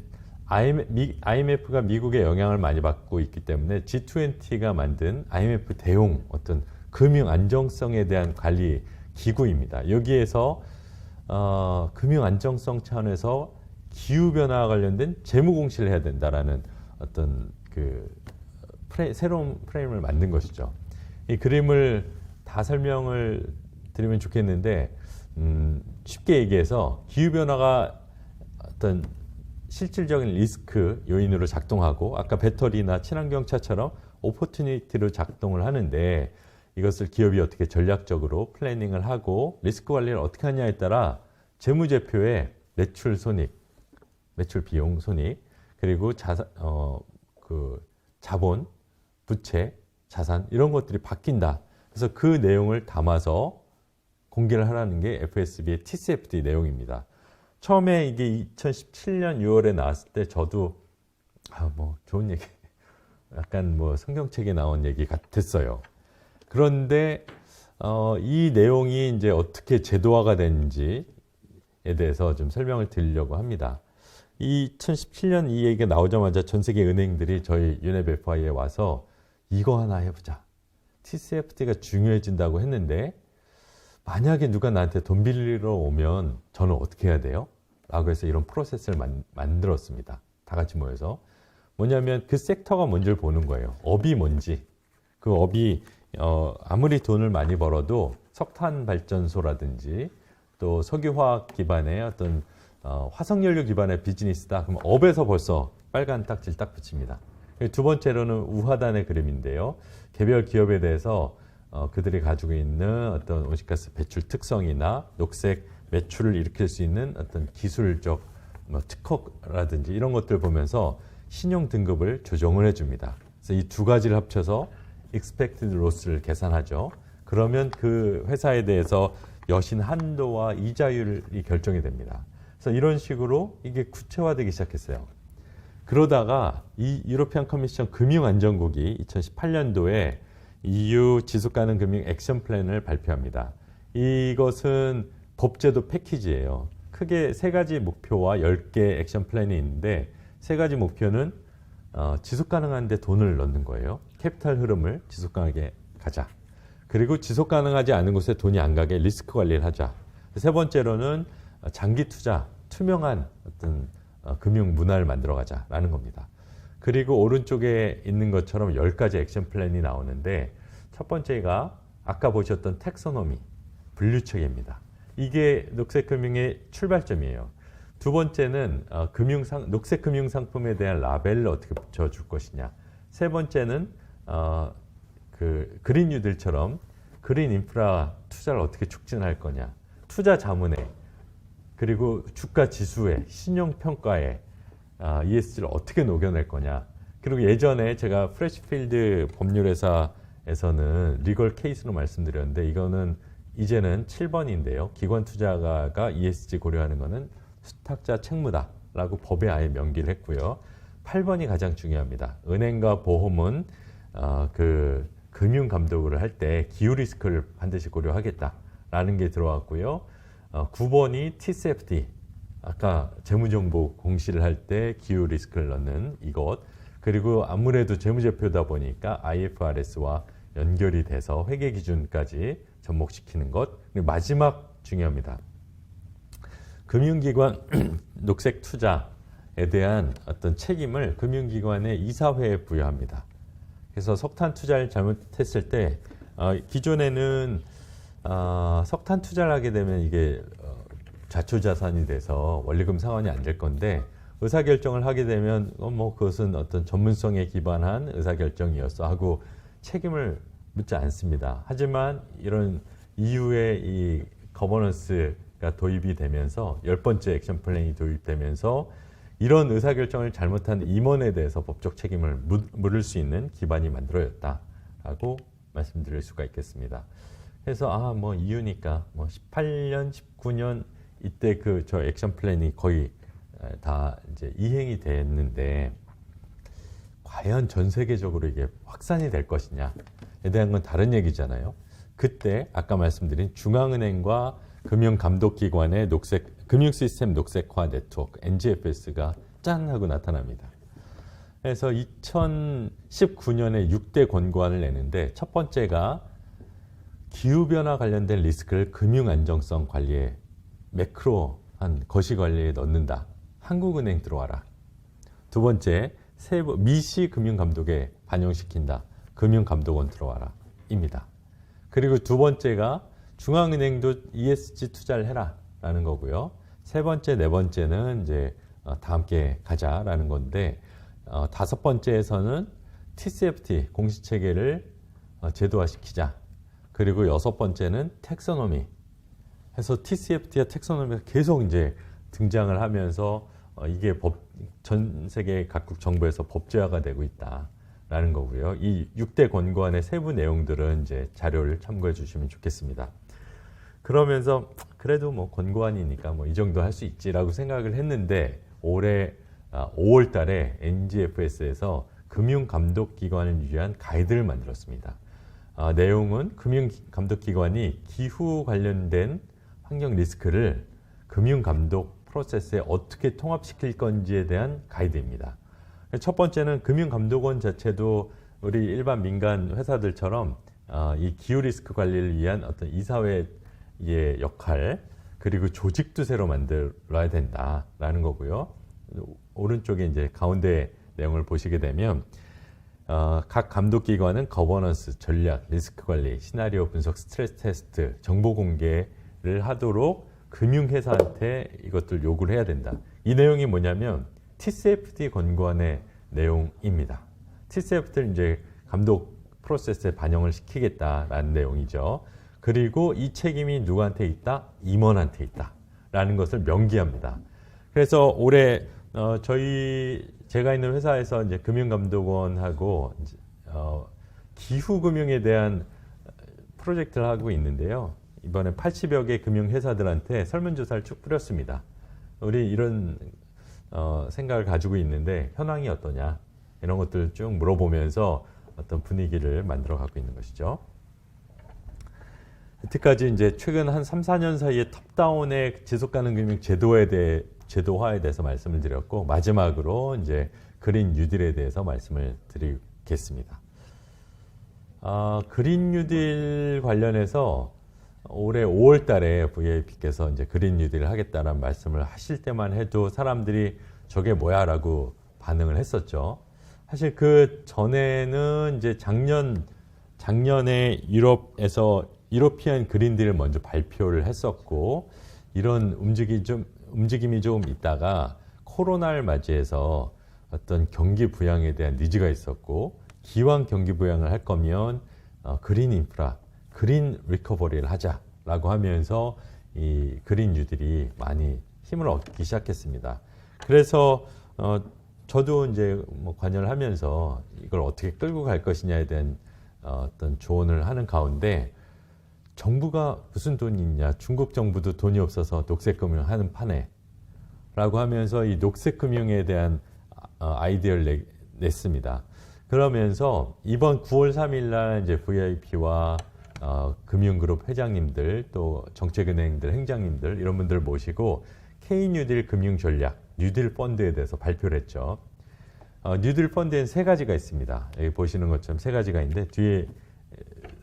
IMF가 미국의 영향을 많이 받고 있기 때문에 G20가 만든 IMF 대용 어떤 금융 안정성에 대한 관리 기구입니다. 여기에서 금융 안정성 차원에서 기후 변화와 관련된 재무 공시를 해야 된다라는 어떤 새로운 프레임을 만든 것이죠. 이 그림을 다 설명을 드리면 좋겠는데 쉽게 얘기해서 기후 변화가 어떤 실질적인 리스크 요인으로 작동하고 아까 배터리나 친환경차처럼 오퍼튜니티로 작동을 하는데 이것을 기업이 어떻게 전략적으로 플래닝을 하고 리스크 관리를 어떻게 하냐에 따라 재무제표에 매출 손익, 매출 비용 손익, 그리고 자본, 부채, 자산 이런 것들이 바뀐다. 그래서 그 내용을 담아서 공개를 하라는 게 FSB의 TCFD 내용입니다. 처음에 이게 2017년 6월에 나왔을 때 저도 좋은 얘기, 약간 성경책에 나온 얘기 같았어요. 그런데 이 내용이 이제 어떻게 제도화가 되는지에 대해서 좀 설명을 드리려고 합니다. 2017년 이 얘기가 나오자마자 전 세계 은행들이 저희 UNFFI에 와서 이거 하나 해보자. TCFD가 중요해진다고 했는데 만약에 누가 나한테 돈 빌리러 오면 저는 어떻게 해야 돼요? 라고 해서 이런 프로세스를 만들었습니다. 다 같이 모여서. 뭐냐면 그 섹터가 뭔지를 보는 거예요. 업이 뭔지. 그 업이 아무리 돈을 많이 벌어도 석탄 발전소라든지 또 석유화학 기반의 어떤 화석연료 기반의 비즈니스다. 그럼 업에서 벌써 빨간 딱지를 딱 붙입니다. 두 번째로는 우하단의 그림인데요. 개별 기업에 대해서 그들이 가지고 있는 어떤 온실가스 배출 특성이나 녹색 매출을 일으킬 수 있는 어떤 기술적 특허라든지 이런 것들 보면서 신용 등급을 조정을 해줍니다. 그래서 이 두 가지를 합쳐서 expected loss를 계산하죠. 그러면 그 회사에 대해서 여신 한도와 이자율이 결정이 됩니다. 그래서 이런 식으로 이게 구체화되기 시작했어요. 그러다가 이 유로피안 커미션 금융안전국이 2018년도에 EU 지속가능 금융 액션 플랜을 발표합니다. 이것은 법제도 패키지예요. 크게 3가지 목표와 10개 액션 플랜이 있는데 3가지 목표는 지속가능한 데 돈을 넣는 거예요. 캐피탈 흐름을 지속가능하게 가자. 그리고 지속가능하지 않은 곳에 돈이 안 가게 리스크 관리를 하자. 3번째로는 장기 투자, 투명한 어떤 금융 문화를 만들어 가자라는 겁니다. 그리고 오른쪽에 있는 것처럼 10가지 액션 플랜이 나오는데 첫 번째가 아까 보셨던 텍소노미, 분류체계입니다. 이게 녹색금융의 출발점이에요. 두 번째는 녹색 금융 상품에 대한 라벨을 어떻게 붙여줄 것이냐. 세 번째는 그린 뉴딜처럼 그린 인프라 투자를 어떻게 촉진할 거냐. 투자 자문에 그리고 주가 지수에 신용평가에 ESG를 어떻게 녹여낼 거냐. 그리고 예전에 제가 프레시필드 법률회사에서는 리걸 케이스로 말씀드렸는데 이거는 이제는 7번인데요. 기관 투자가가 ESG 고려하는 거는 수탁자 책무다라고 법에 아예 명기를 했고요. 8번이 가장 중요합니다. 은행과 보험은 그 금융 감독을 할 때 기후 리스크를 반드시 고려하겠다라는 게 들어왔고요. 9번이 TCFD, 아까 재무정보 공시를 할 때 기후 리스크를 넣는 이것, 그리고 아무래도 재무제표다 보니까 IFRS와 연결이 돼서 회계 기준까지 접목시키는 것. 그리고 마지막 중요합니다. 금융기관 녹색 투자에 대한 어떤 책임을 금융기관의 이사회에 부여합니다. 그래서 석탄 투자를 잘못했을 때 기존에는 석탄 투자를 하게 되면 이게 자초자산이 돼서 원리금 상환이 안 될 건데 의사결정을 하게 되면 그것은 어떤 전문성에 기반한 의사결정이었어 하고 책임을 묻지 않습니다. 하지만 이런 이후에 이 거버넌스가 도입이 되면서 10번째 액션 플랜이 도입되면서 이런 의사결정을 잘못한 임원에 대해서 법적 책임을 물을 수 있는 기반이 만들어졌다라고 말씀드릴 수가 있겠습니다. 그래서 이유니까 18년, 19년 이때 저 액션 플랜이 거의 다 이제 이행이 됐는데 과연 전 세계적으로 이게 확산이 될 것이냐에 대한 건 다른 얘기잖아요. 그때 아까 말씀드린 중앙은행과 금융감독기관의 금융시스템 녹색화 네트워크 NGFS가 짠 하고 나타납니다. 그래서 2019년에 6대 권고안을 내는데 첫 번째가 기후변화 관련된 리스크를 금융안정성 관리에 매크로한 거시 관리에 넣는다. 한국은행 들어와라. 두 번째, 미시 금융감독에 반영시킨다. 금융감독원 들어와라. 입니다. 그리고 두 번째가 중앙은행도 ESG 투자를 해라. 라는 거고요. 세 번째, 네 번째는 이제 다 함께 가자라는 건데, 다섯 번째에서는 TCFT 공시체계를 제도화시키자. 그리고 여섯 번째는 텍소노미 해서 TCFT와 텍소노미가 계속 이제 등장을 하면서 이게 전 세계 각국 정부에서 법제화가 되고 있다라는 거고요. 이 6대 권고안의 세부 내용들은 이제 자료를 참고해 주시면 좋겠습니다. 그러면서 그래도 뭐 권고안이니까 뭐 이 정도 할 수 있지라고 생각을 했는데 올해 5월 달에 NGFS에서 금융감독기관을 위한 가이드를 만들었습니다. 내용은 금융감독기관이 기후 관련된 환경 리스크를 금융감독 프로세스에 어떻게 통합시킬 건지에 대한 가이드입니다. 첫 번째는 금융감독원 자체도 우리 일반 민간 회사들처럼 이 기후 리스크 관리를 위한 어떤 이사회의 역할 그리고 조직도 새로 만들어야 된다라는 거고요. 오른쪽에 이제 가운데 내용을 보시게 되면 각 감독기관은 거버넌스, 전략, 리스크 관리, 시나리오 분석, 스트레스 테스트, 정보 공개를 하도록 금융회사한테 이것들 요구를 해야 된다. 이 내용이 뭐냐면 TCFT 권고안의 내용입니다. TCFT를 이제 감독 프로세스에 반영을 시키겠다라는 내용이죠. 그리고 이 책임이 누구한테 있다? 임원한테 있다라는 것을 명기합니다. 그래서 올해 제가 있는 회사에서 이제 금융감독원하고 기후금융에 대한 프로젝트를 하고 있는데요. 이번에 80여 개 금융회사들한테 설문조사를 쭉 뿌렸습니다. 우리 이런 생각을 가지고 있는데 현황이 어떠냐 이런 것들을 쭉 물어보면서 어떤 분위기를 만들어 가고 있는 것이죠. 여태까지 이제 최근 한 3, 4년 사이에 탑다운의 지속가능 금융 제도화에 대해서 말씀을 드렸고 마지막으로 이제 그린 뉴딜에 대해서 말씀을 드리겠습니다. 그린 뉴딜 관련해서 올해 5월 달에 VIP께서 이제 그린 뉴딜을 하겠다는 말씀을 하실 때만 해도 사람들이 저게 뭐야 라고 반응을 했었죠. 사실 그 전에는 이제 작년에 유러피안 그린딜을 먼저 발표를 했었고 이런 움직임이 좀 있다가 코로나를 맞이해서 어떤 경기 부양에 대한 니즈가 있었고 기왕 경기 부양을 할 거면 그린 인프라, 그린 리커버리를 하자라고 하면서 이 그린 뉴딜이 많이 힘을 얻기 시작했습니다. 그래서 저도 이제 뭐 관여를 하면서 이걸 어떻게 끌고 갈 것이냐에 대한 어떤 조언을 하는 가운데 정부가 무슨 돈이 있냐, 중국 정부도 돈이 없어서 녹색금융 하는 판에 라고 하면서 이 녹색금융에 대한 아이디어를 냈습니다. 그러면서 이번 9월 3일 날 이제 VIP와 금융그룹 회장님들 또 정책은행들 행장님들 이런 분들 모시고 K-뉴딜 금융전략, 뉴딜 펀드에 대해서 발표를 했죠. 뉴딜 펀드에는 세 가지가 있습니다. 여기 보시는 것처럼 세 가지가 있는데 뒤에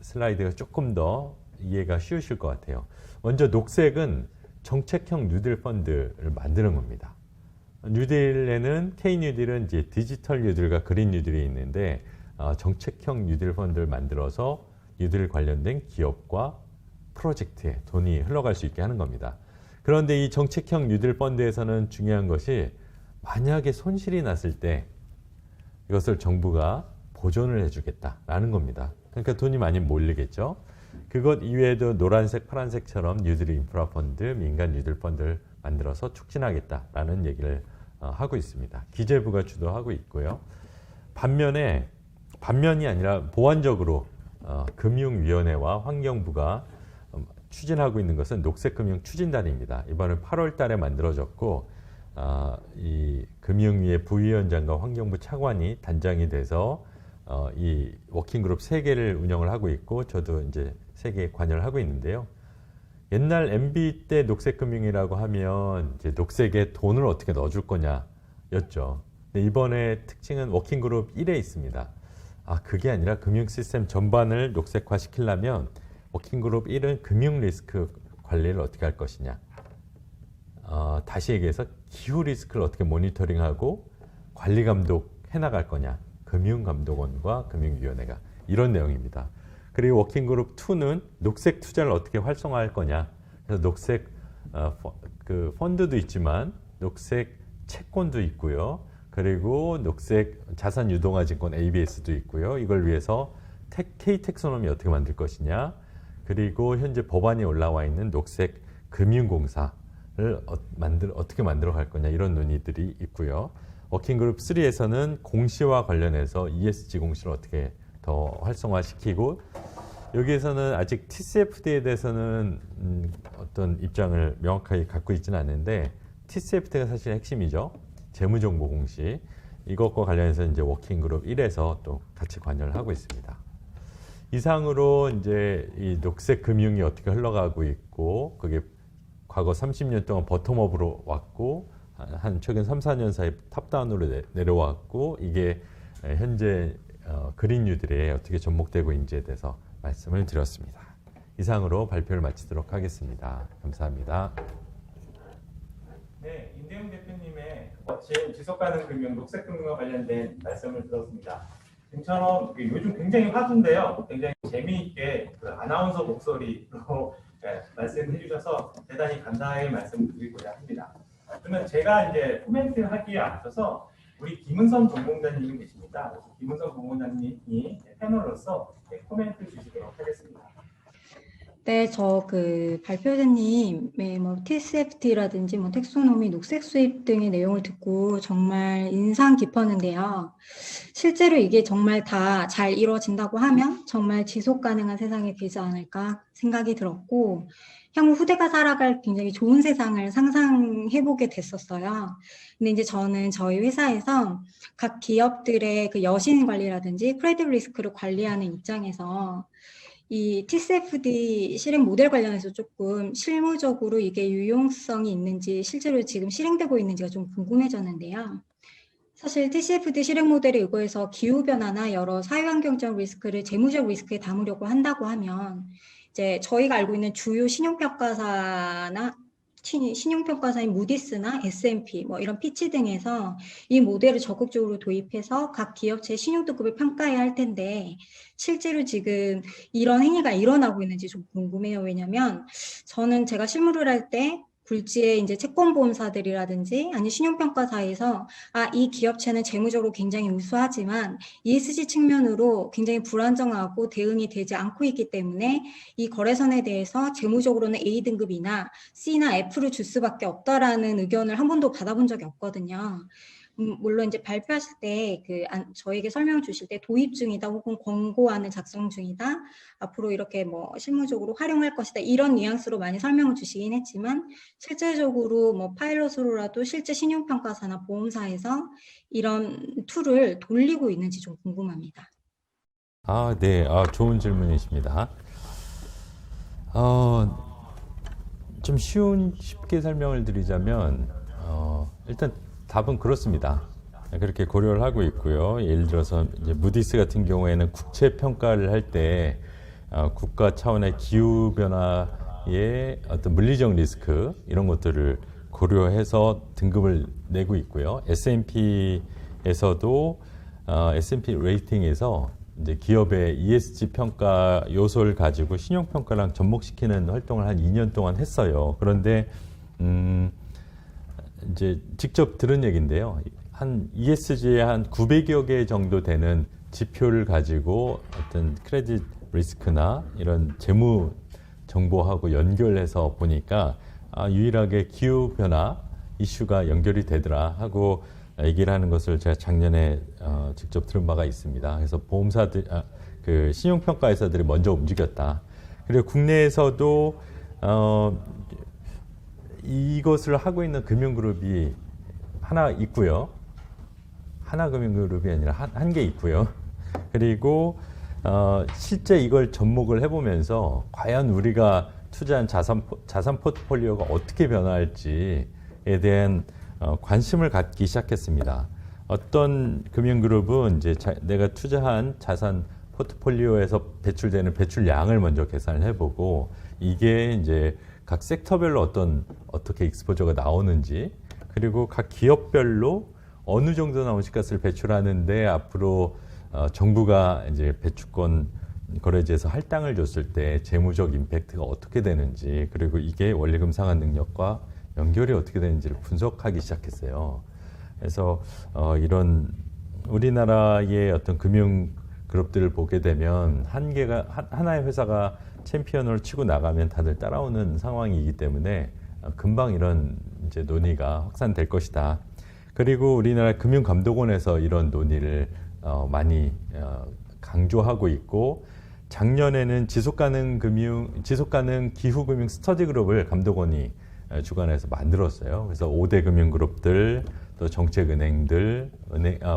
슬라이드가 조금 더 이해가 쉬우실 것 같아요. 먼저 녹색은 정책형 뉴딜 펀드를 만드는 겁니다. 뉴딜에는 K-뉴딜은 이제 디지털 뉴딜과 그린 뉴딜이 있는데 정책형 뉴딜 펀드를 만들어서 뉴딜 관련된 기업과 프로젝트에 돈이 흘러갈 수 있게 하는 겁니다. 그런데 이 정책형 뉴딜 펀드에서는 중요한 것이 만약에 손실이 났을 때 이것을 정부가 보존을 해주겠다라는 겁니다. 그러니까 돈이 많이 몰리겠죠. 그것 이외에도 노란색, 파란색처럼 뉴딜 인프라 펀드, 민간 뉴딜 펀드를 만들어서 촉진하겠다라는 얘기를 하고 있습니다. 기재부가 주도하고 있고요. 반면이 아니라 보완적으로 금융위원회와 환경부가 추진하고 있는 것은 녹색금융 추진단입니다. 이번에 8월 달에 만들어졌고 이 금융위의 부위원장과 환경부 차관이 단장이 돼서 이 워킹그룹 3개를 운영을 하고 있고 저도 이제 3개에 관여를 하고 있는데요. 옛날 MB 때 녹색금융이라고 하면 이제 녹색에 돈을 어떻게 넣어줄 거냐였죠. 근데 이번에 특징은 워킹그룹 1에 있습니다. 그게 아니라 금융 시스템 전반을 녹색화 시키려면 워킹그룹 1은 금융 리스크 관리를 어떻게 할 것이냐. 다시 얘기해서 기후 리스크를 어떻게 모니터링하고 관리 감독해 나갈 거냐. 금융감독원과 금융위원회가 이런 내용입니다. 그리고 워킹그룹 2는 녹색 투자를 어떻게 활성화할 거냐. 그래서 녹색 그 펀드도 있지만 녹색 채권도 있고요. 그리고 녹색 자산 유동화 증권 ABS도 있고요. 이걸 위해서 K 텍소노미 어떻게 만들 것이냐. 그리고 현재 법안이 올라와 있는 녹색 금융공사를 어떻게 만들어 갈 거냐. 이런 논의들이 있고요. 워킹그룹 3에서는 공시와 관련해서 ESG 공시를 어떻게 더 활성화시키고, 여기에서는 아직 TCFD에 대해서는 어떤 입장을 명확하게 갖고 있지는 않은데, TCFD가 사실 핵심이죠. 재무정보 공시. 이것과 관련해서 이제 워킹그룹 1에서 또 같이 관여를 하고 있습니다. 이상으로 이제 이 녹색 금융이 어떻게 흘러가고 있고, 그게 과거 30년 동안 버텀업으로 왔고, 한 최근 3, 4년 사이 탑다운으로 내려왔고, 이게 현재 그린 뉴딜에 어떻게 접목되고 있는지에 대해서 말씀을 드렸습니다. 이상으로 발표를 마치도록 하겠습니다. 감사합니다. 네, 임대용 대표님의 지속가능 금융, 녹색 금융과 관련된 말씀을 들었습니다. 지금처럼 요즘 굉장히 화두인데요. 굉장히 재미있게 그 아나운서 목소리로 말씀해 주셔서 대단히 감사하게 말씀드리고자 합니다. 그러면 제가 이제 코멘트를 하기에 앞서서 우리 김은선 전공자님이 계십니다. 김은선 전공자님이 패널로서 코멘트 주시도록 하겠습니다. 네, 저 발표자님의 TCFD라든지 텍소노미, 녹색 수입 등의 내용을 듣고 정말 인상 깊었는데요. 실제로 이게 정말 다 잘 이루어진다고 하면 정말 지속 가능한 세상이 되지 않을까 생각이 들었고, 향후 후대가 살아갈 굉장히 좋은 세상을 상상해보게 됐었어요. 근데 이제 저는 저희 회사에서 각 기업들의 그 여신 관리라든지 크레딧 리스크를 관리하는 입장에서 이 TCFD 실행 모델 관련해서 조금 실무적으로 이게 유용성이 있는지, 실제로 지금 실행되고 있는지가 좀 궁금해졌는데요. 사실 TCFD 실행 모델에 의거해서 기후변화나 여러 사회환경적 리스크를 재무적 리스크에 담으려고 한다고 하면, 이제 저희가 알고 있는 주요 신용평가사인 무디스나 S&P 이런 피치 등에서 이 모델을 적극적으로 도입해서 각 기업체의 신용등급을 평가해야 할 텐데, 실제로 지금 이런 행위가 일어나고 있는지 좀 궁금해요. 왜냐면 저는 제가 실무를 할 때 굴지의 이제 채권보험사들이라든지 아니 신용평가사에서 이 기업체는 재무적으로 굉장히 우수하지만 ESG 측면으로 굉장히 불안정하고 대응이 되지 않고 있기 때문에 이 거래선에 대해서 재무적으로는 A등급이나 C나 F를 줄 수밖에 없다라는 의견을 한 번도 받아본 적이 없거든요. 물론 이제 발표하실 때 저에게 설명 주실 때 도입 중이다 혹은 권고안을 작성 중이다, 앞으로 이렇게 실무적으로 활용할 것이다, 이런 뉘앙스로 많이 설명을 주시긴 했지만, 실제적으로 파일럿으로라도 실제 신용평가사나 보험사에서 이런 툴을 돌리고 있는지 좀 궁금합니다. 네. 좋은 질문이십니다. 좀 쉽게 설명을 드리자면, 일단 답은 그렇습니다. 그렇게 고려를 하고 있고요. 예를 들어서 이제 무디스 같은 경우에는 국채 평가를 할 때 국가 차원의 기후 변화의 어떤 물리적 리스크 이런 것들을 고려해서 등급을 내고 있고요. S&P에서도 S&P 레이팅에서 이제 기업의 ESG 평가 요소를 가지고 신용 평가랑 접목시키는 활동을 한 2년 동안 했어요. 그런데 이제 직접 들은 얘기인데요. 한 ESG에 한 900여 개 정도 되는 지표를 가지고 어떤 크레딧 리스크나 이런 재무 정보하고 연결해서 보니까 유일하게 기후 변화 이슈가 연결이 되더라 하고 얘기를 하는 것을 제가 작년에 직접 들은 바가 있습니다. 그래서 보험사들, 그 신용평가회사들이 먼저 움직였다. 그리고 국내에서도 이것을 하고 있는 금융그룹이 하나 있고요. 하나금융그룹이 아니라 한 개 있고요. 그리고 실제 이걸 접목을 해보면서 과연 우리가 투자한 자산 포트폴리오가 어떻게 변화할지에 대한 관심을 갖기 시작했습니다. 어떤 금융그룹은 이제 내가 투자한 자산 포트폴리오에서 배출되는 배출량을 먼저 계산을 해보고 이게 이제 각 섹터별로 어떻게 익스포저가 나오는지 그리고 각 기업별로 어느 정도나 온실가스를 배출하는데 앞으로 정부가 이제 배출권 거래제에서 할당을 줬을 때 재무적 임팩트가 어떻게 되는지 그리고 이게 원리금 상환 능력과 연결이 어떻게 되는지를 분석하기 시작했어요. 그래서 이런 우리나라의 어떤 금융 그룹들을 보게 되면 하나의 회사가 챔피언으로 치고 나가면 다들 따라오는 상황이기 때문에 금방 이런 이제 논의가 확산될 것이다. 그리고 우리나라 금융감독원에서 이런 논의를 많이 강조하고 있고 작년에는 지속가능 기후금융 스터디 그룹을 감독원이 주관해서 만들었어요. 그래서 5대 금융그룹들, 또 정책은행들,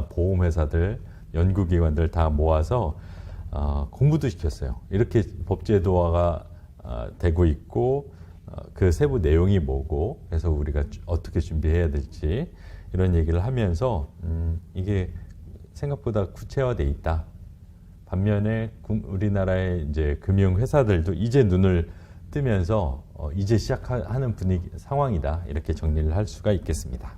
보험회사들, 연구기관들 다 모아서 공부도 시켰어요. 이렇게 법제도화가 되고 있고 그 세부 내용이 뭐고 그래서 우리가 어떻게 준비해야 될지 이런 얘기를 하면서 이게 생각보다 구체화돼 있다. 반면에 우리나라의 이제 금융회사들도 이제 눈을 뜨면서 이제 시작하는 상황이다. 이렇게 정리를 할 수가 있겠습니다.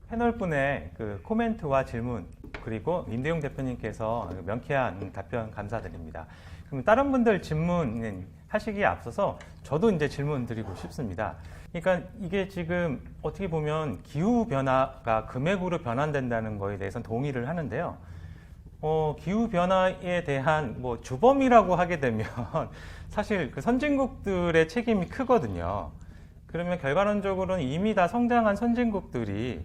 패널분의 그 코멘트와 질문 그리고 임대용 대표님께서 명쾌한 답변 감사드립니다. 그럼 다른 분들 질문 하시기에 앞서서 저도 이제 질문 드리고 싶습니다. 그러니까 이게 지금 어떻게 보면 기후 변화가 금액으로 변환된다는 거에 대해서는 동의를 하는데요. 기후 변화에 대한 뭐 주범이라고 하게 되면 사실 그 선진국들의 책임이 크거든요. 그러면 결과론적으로는 이미 다 성장한 선진국들이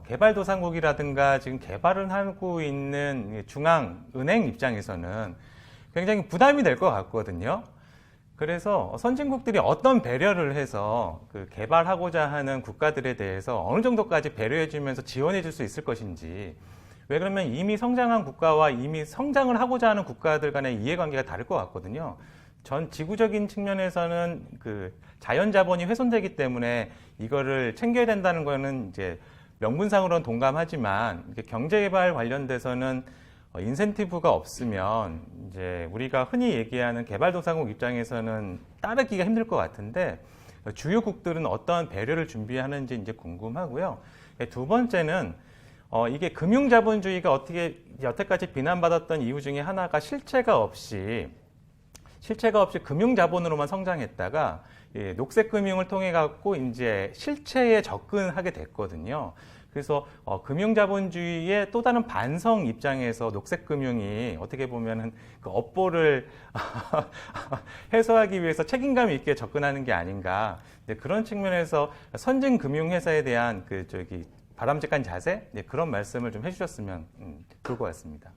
개발도상국이라든가 지금 개발을 하고 있는 중앙은행 입장에서는 굉장히 부담이 될 것 같거든요. 그래서 선진국들이 어떤 배려를 해서 그 개발하고자 하는 국가들에 대해서 어느 정도까지 배려해주면서 지원해줄 수 있을 것인지. 왜 그러면 이미 성장한 국가와 이미 성장을 하고자 하는 국가들 간의 이해관계가 다를 것 같거든요. 전 지구적인 측면에서는 그 자연자본이 훼손되기 때문에 이거를 챙겨야 된다는 거는 이제 명분상으로는 동감하지만 경제개발 관련돼서는 인센티브가 없으면 이제 우리가 흔히 얘기하는 개발도상국 입장에서는 따르기가 힘들 것 같은데 주요국들은 어떠한 배려를 준비하는지 이제 궁금하고요. 두 번째는 이게 금융자본주의가 어떻게 여태까지 비난받았던 이유 중에 하나가 실체가 없이 금융자본으로만 성장했다가 녹색금융을 통해 갖고 이제 실체에 접근하게 됐거든요. 그래서 금융자본주의의 또 다른 반성 입장에서 녹색금융이 어떻게 보면은 그 업보를 해소하기 위해서 책임감 있게 접근하는 게 아닌가. 그런 측면에서 선진금융회사에 대한 바람직한 자세 그런 말씀을 좀 해주셨으면 좋을 것 같습니다.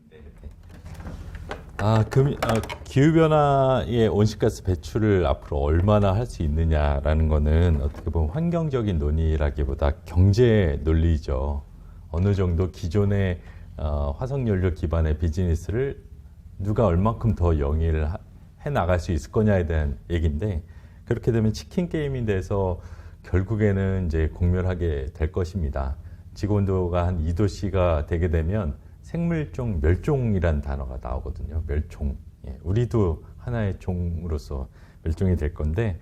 기후변화의 온실가스 배출을 앞으로 얼마나 할 수 있느냐라는 거는 어떻게 보면 환경적인 논의라기보다 경제 논리죠. 어느 정도 기존의 화석연료 기반의 비즈니스를 누가 얼만큼 더 영위를 해 나갈 수 있을 거냐에 대한 얘기인데 그렇게 되면 치킨 게임이 돼서 결국에는 이제 공멸하게 될 것입니다. 지구온도가 한 2도씨가 되게 되면 생물종 멸종이라는 단어가 나오거든요. 멸종. 우리도 하나의 종으로서 멸종이 될 건데,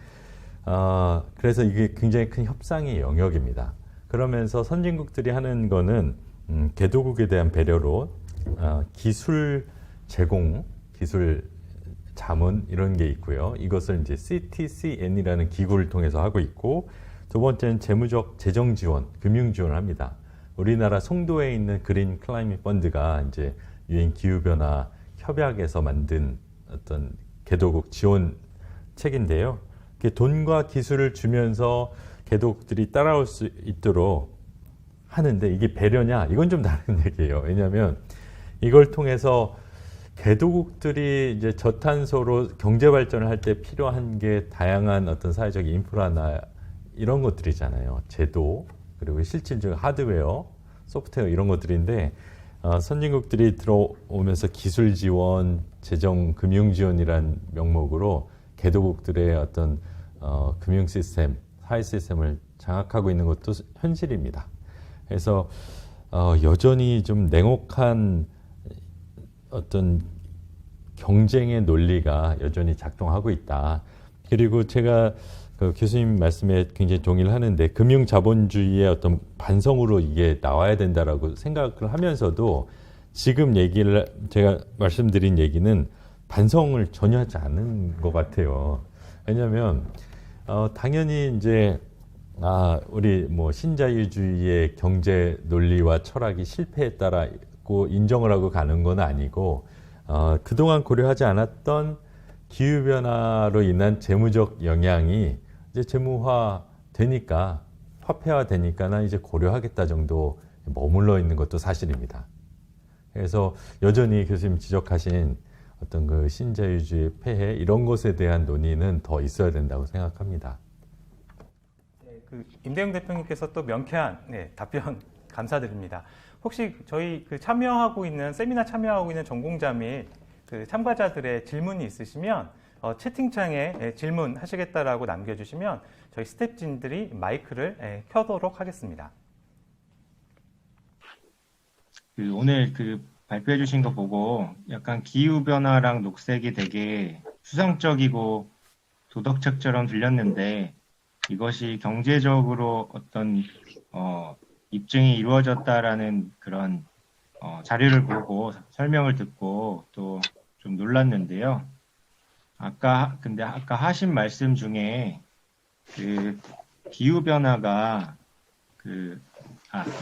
그래서 이게 굉장히 큰 협상의 영역입니다. 그러면서 선진국들이 하는 거는 개도국에 대한 배려로 기술 제공, 기술 자문 이런 게 있고요. 이것을 이제 CTCN이라는 기구를 통해서 하고 있고, 두 번째는 재무적 재정 지원, 금융 지원을 합니다. 우리나라 송도에 있는 그린 클라이밋 펀드가 이제 유엔 기후변화 협약에서 만든 어떤 개도국 지원 책인데요. 돈과 기술을 주면서 개도국들이 따라올 수 있도록 하는데 이게 배려냐? 이건 좀 다른 얘기예요. 왜냐하면 이걸 통해서 개도국들이 이제 저탄소로 경제 발전을 할 때 필요한 게 다양한 어떤 사회적 인프라나 이런 것들이잖아요. 제도, 그리고 실질적 하드웨어, 소프트웨어 이런 것들인데 선진국들이 들어오면서 기술 지원, 재정, 금융 지원이란 명목으로 개도국들의 어떤 금융 시스템, 사회 시스템을 장악하고 있는 것도 현실입니다. 그래서 여전히 좀 냉혹한 어떤 경쟁의 논리가 여전히 작동하고 있다. 그리고 제가 그 교수님 말씀에 굉장히 동의를 하는데 금융 자본주의의 어떤 반성으로 이게 나와야 된다라고 생각을 하면서도 지금 제가 말씀드린 얘기는 반성을 전혀 하지 않는 것 같아요. 왜냐하면 당연히 이제 우리 뭐 신자유주의의 경제 논리와 철학이 실패했다라고 인정을 하고 가는 건 아니고 그동안 고려하지 않았던 기후변화로 인한 재무적 영향이 이제 재무화 되니까 화폐화 되니까나 이제 고려하겠다 정도 머물러 있는 것도 사실입니다. 그래서 여전히 교수님 지적하신 어떤 그 신자유주의 폐해 이런 것에 대한 논의는 더 있어야 된다고 생각합니다. 네, 임대영 대표님께서 또 명쾌한 답변 감사드립니다. 혹시 저희 세미나 참여하고 있는 전공자 및 참가자들의 질문이 있으시면 채팅창에 질문하시겠다라고 남겨주시면 저희 스태프진들이 마이크를 켜도록 하겠습니다. 오늘 발표해 주신 거 보고 약간 기후변화랑 녹색이 되게 수상적이고 도덕책처럼 들렸는데 이것이 경제적으로 어떤 입증이 이루어졌다라는 그런 자료를 보고 설명을 듣고 또 좀 놀랐는데요. 근데 아까 하신 말씀 중에 기후변화가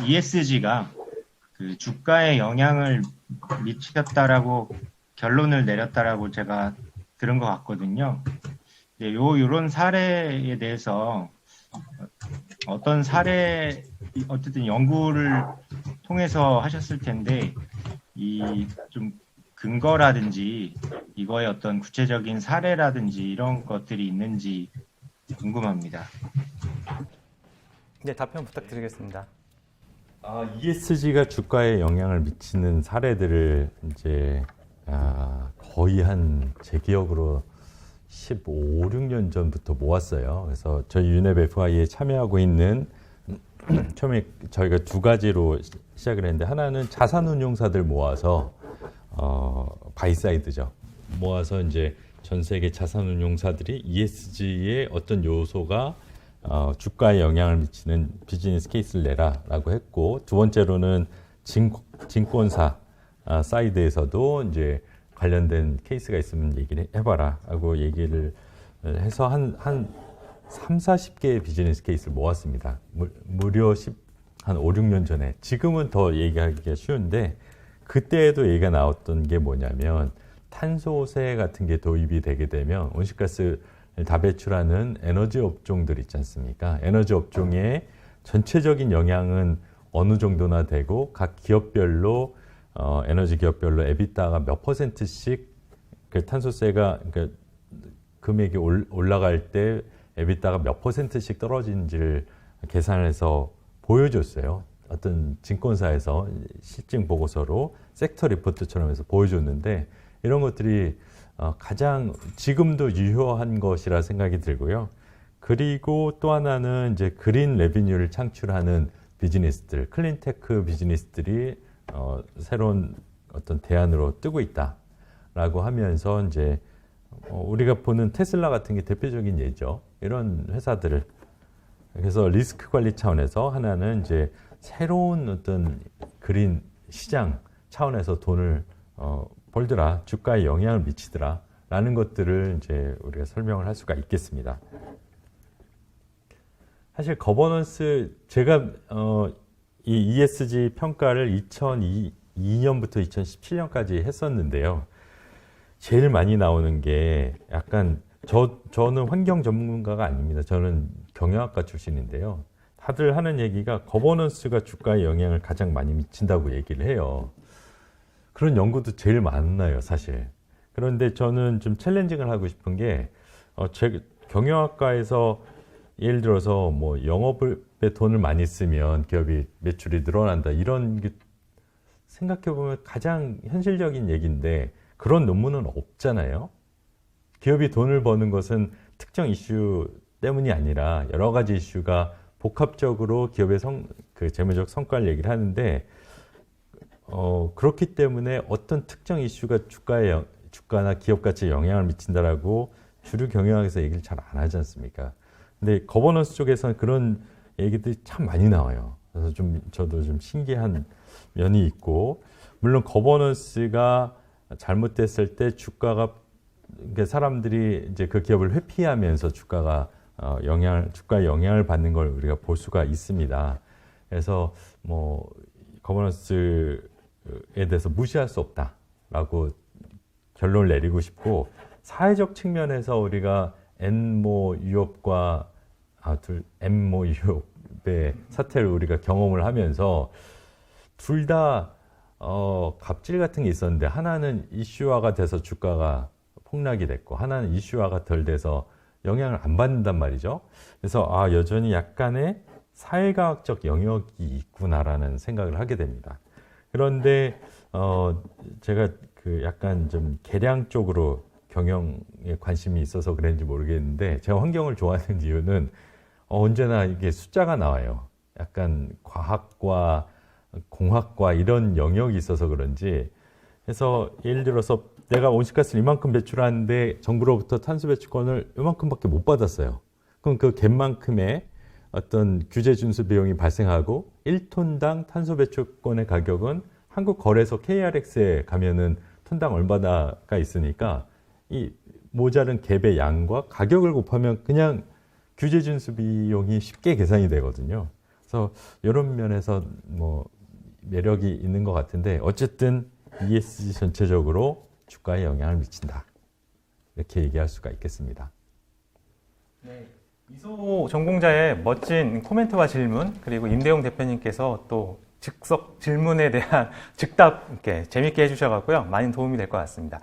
ESG가 주가에 영향을 미쳤다라고 결론을 내렸다라고 제가 들은 것 같거든요. 요런 사례에 대해서 어쨌든 연구를 통해서 하셨을 텐데, 좀 근거라든지, 이거의 어떤 구체적인 사례라든지, 이런 것들이 있는지 궁금합니다. 네, 답변 부탁드리겠습니다. ESG가 주가에 영향을 미치는 사례들을 이제 거의 제 기억으로 15, 16년 전부터 모았어요. 그래서 저희 유넵 FI에 참여하고 있는 처음에 저희가 두 가지로 시작을 했는데 하나는 자산운용사들 모아서 바이사이드죠. 모아서 이제 전 세계 자산운용사들이 ESG의 어떤 요소가 주가에 영향을 미치는 비즈니스 케이스를 내라라고 했고, 두 번째로는 증권사 사이드에서도 이제 관련된 케이스가 있으면 얘기를 해봐라라고 얘기를 해서 한 3, 40개의 비즈니스 케이스를 모았습니다. 무려 한 5, 6년 전에. 지금은 더 얘기하기가 쉬운데 그때에도 얘기가 나왔던 게 뭐냐면, 탄소세 같은 게 도입이 되게 되면 온실가스를 다 배출하는 에너지 업종들 있지 않습니까? 에너지 업종의 전체적인 영향은 어느 정도나 되고 각 기업별로 에너지 기업별로 에비타가 몇 %씩 그 탄소세가 그러니까 금액이 올라갈 때 에비타가 몇 %씩 떨어진지를 계산해서 보여줬어요. 어떤 증권사에서 실증 보고서로 섹터 리포트처럼 해서 보여줬는데, 이런 것들이 가장 지금도 유효한 것이라 생각이 들고요. 그리고 또 하나는 이제 그린 레비뉴를 창출하는 비즈니스들, 클린테크 비즈니스들이 새로운 어떤 대안으로 뜨고 있다라고 하면서 이제 우리가 보는 테슬라 같은 게 대표적인 예죠. 이런 회사들을. 그래서 리스크 관리 차원에서 하나는 이제 새로운 어떤 그린 시장 차원에서 돈을 벌더라, 주가에 영향을 미치더라 라는 것들을 이제 우리가 설명을 할 수가 있겠습니다. 사실 거버넌스, 제가 이 ESG 평가를 2002년부터 2017년까지 했었는데요. 제일 많이 나오는 게 약간 저는 환경 전문가가 아닙니다. 저는 경영학과 출신인데요. 다들 하는 얘기가 거버넌스가 주가에 영향을 가장 많이 미친다고 얘기를 해요. 그런 연구도 제일 많나요, 사실. 그런데 저는 좀 챌린징을 하고 싶은 게, 경영학과에서 예를 들어서 뭐 영업에 돈을 많이 쓰면 기업이 매출이 늘어난다, 이런 게 생각해 보면 가장 현실적인 얘기인데 그런 논문은 없잖아요. 기업이 돈을 버는 것은 특정 이슈 때문이 아니라 여러 가지 이슈가 복합적으로 기업의 그 재무적 성과를 얘기를 하는데 그렇기 때문에 어떤 특정 이슈가 주가나 기업 가치에 영향을 미친다라고 주류 경영학에서 얘기를 잘 안 하지 않습니까? 근데 거버넌스 쪽에서는 그런 얘기들이 참 많이 나와요. 그래서 저도 좀 신기한 면이 있고, 물론 거버넌스가 잘못됐을 때 주가가, 그러니까 사람들이 이제 그 기업을 회피하면서 주가에 영향을 받는 걸 우리가 볼 수가 있습니다. 그래서 뭐 거버넌스에 대해서 무시할 수 없다라고 결론을 내리고 싶고, 사회적 측면에서 우리가 엔모 유업과 엠모 유업의 사태를 우리가 경험을 하면서 둘 다 갑질 같은 게 있었는데, 하나는 이슈화가 돼서 주가가 폭락이 됐고, 하나는 이슈화가 덜 돼서 영향을 안 받는단 말이죠. 그래서 여전히 약간의 사회과학적 영역이 있구나라는 생각을 하게 됩니다. 그런데 제가 그 약간 좀 계량 쪽으로 경영에 관심이 있어서 그랬는지 모르겠는데, 제가 환경을 좋아하는 이유는 언제나 이게 숫자가 나와요. 약간 과학과 공학과 이런 영역이 있어서 그런지. 그래서 예를 들어서 내가 온실가스를 이만큼 배출하는데 정부로부터 탄소 배출권을 이만큼밖에 못 받았어요. 그럼 그 갭만큼의 어떤 규제 준수 비용이 발생하고 1톤당 탄소 배출권의 가격은 한국 거래소 KRX에 가면은 톤당 얼마나가 있으니까 이 모자른 갭의 양과 가격을 곱하면 그냥 규제 준수 비용이 쉽게 계산이 되거든요. 그래서 이런 면에서 뭐 매력이 있는 것 같은데, 어쨌든 ESG 전체적으로 주가에 영향을 미친다, 이렇게 얘기할 수가 있겠습니다. 네, 이소 전공자의 멋진 코멘트와 질문, 그리고 임대용 대표님께서 또 즉석 질문에 대한 즉답 이렇게 재밌게 해주셔가고요, 많은 도움이 될 것 같습니다.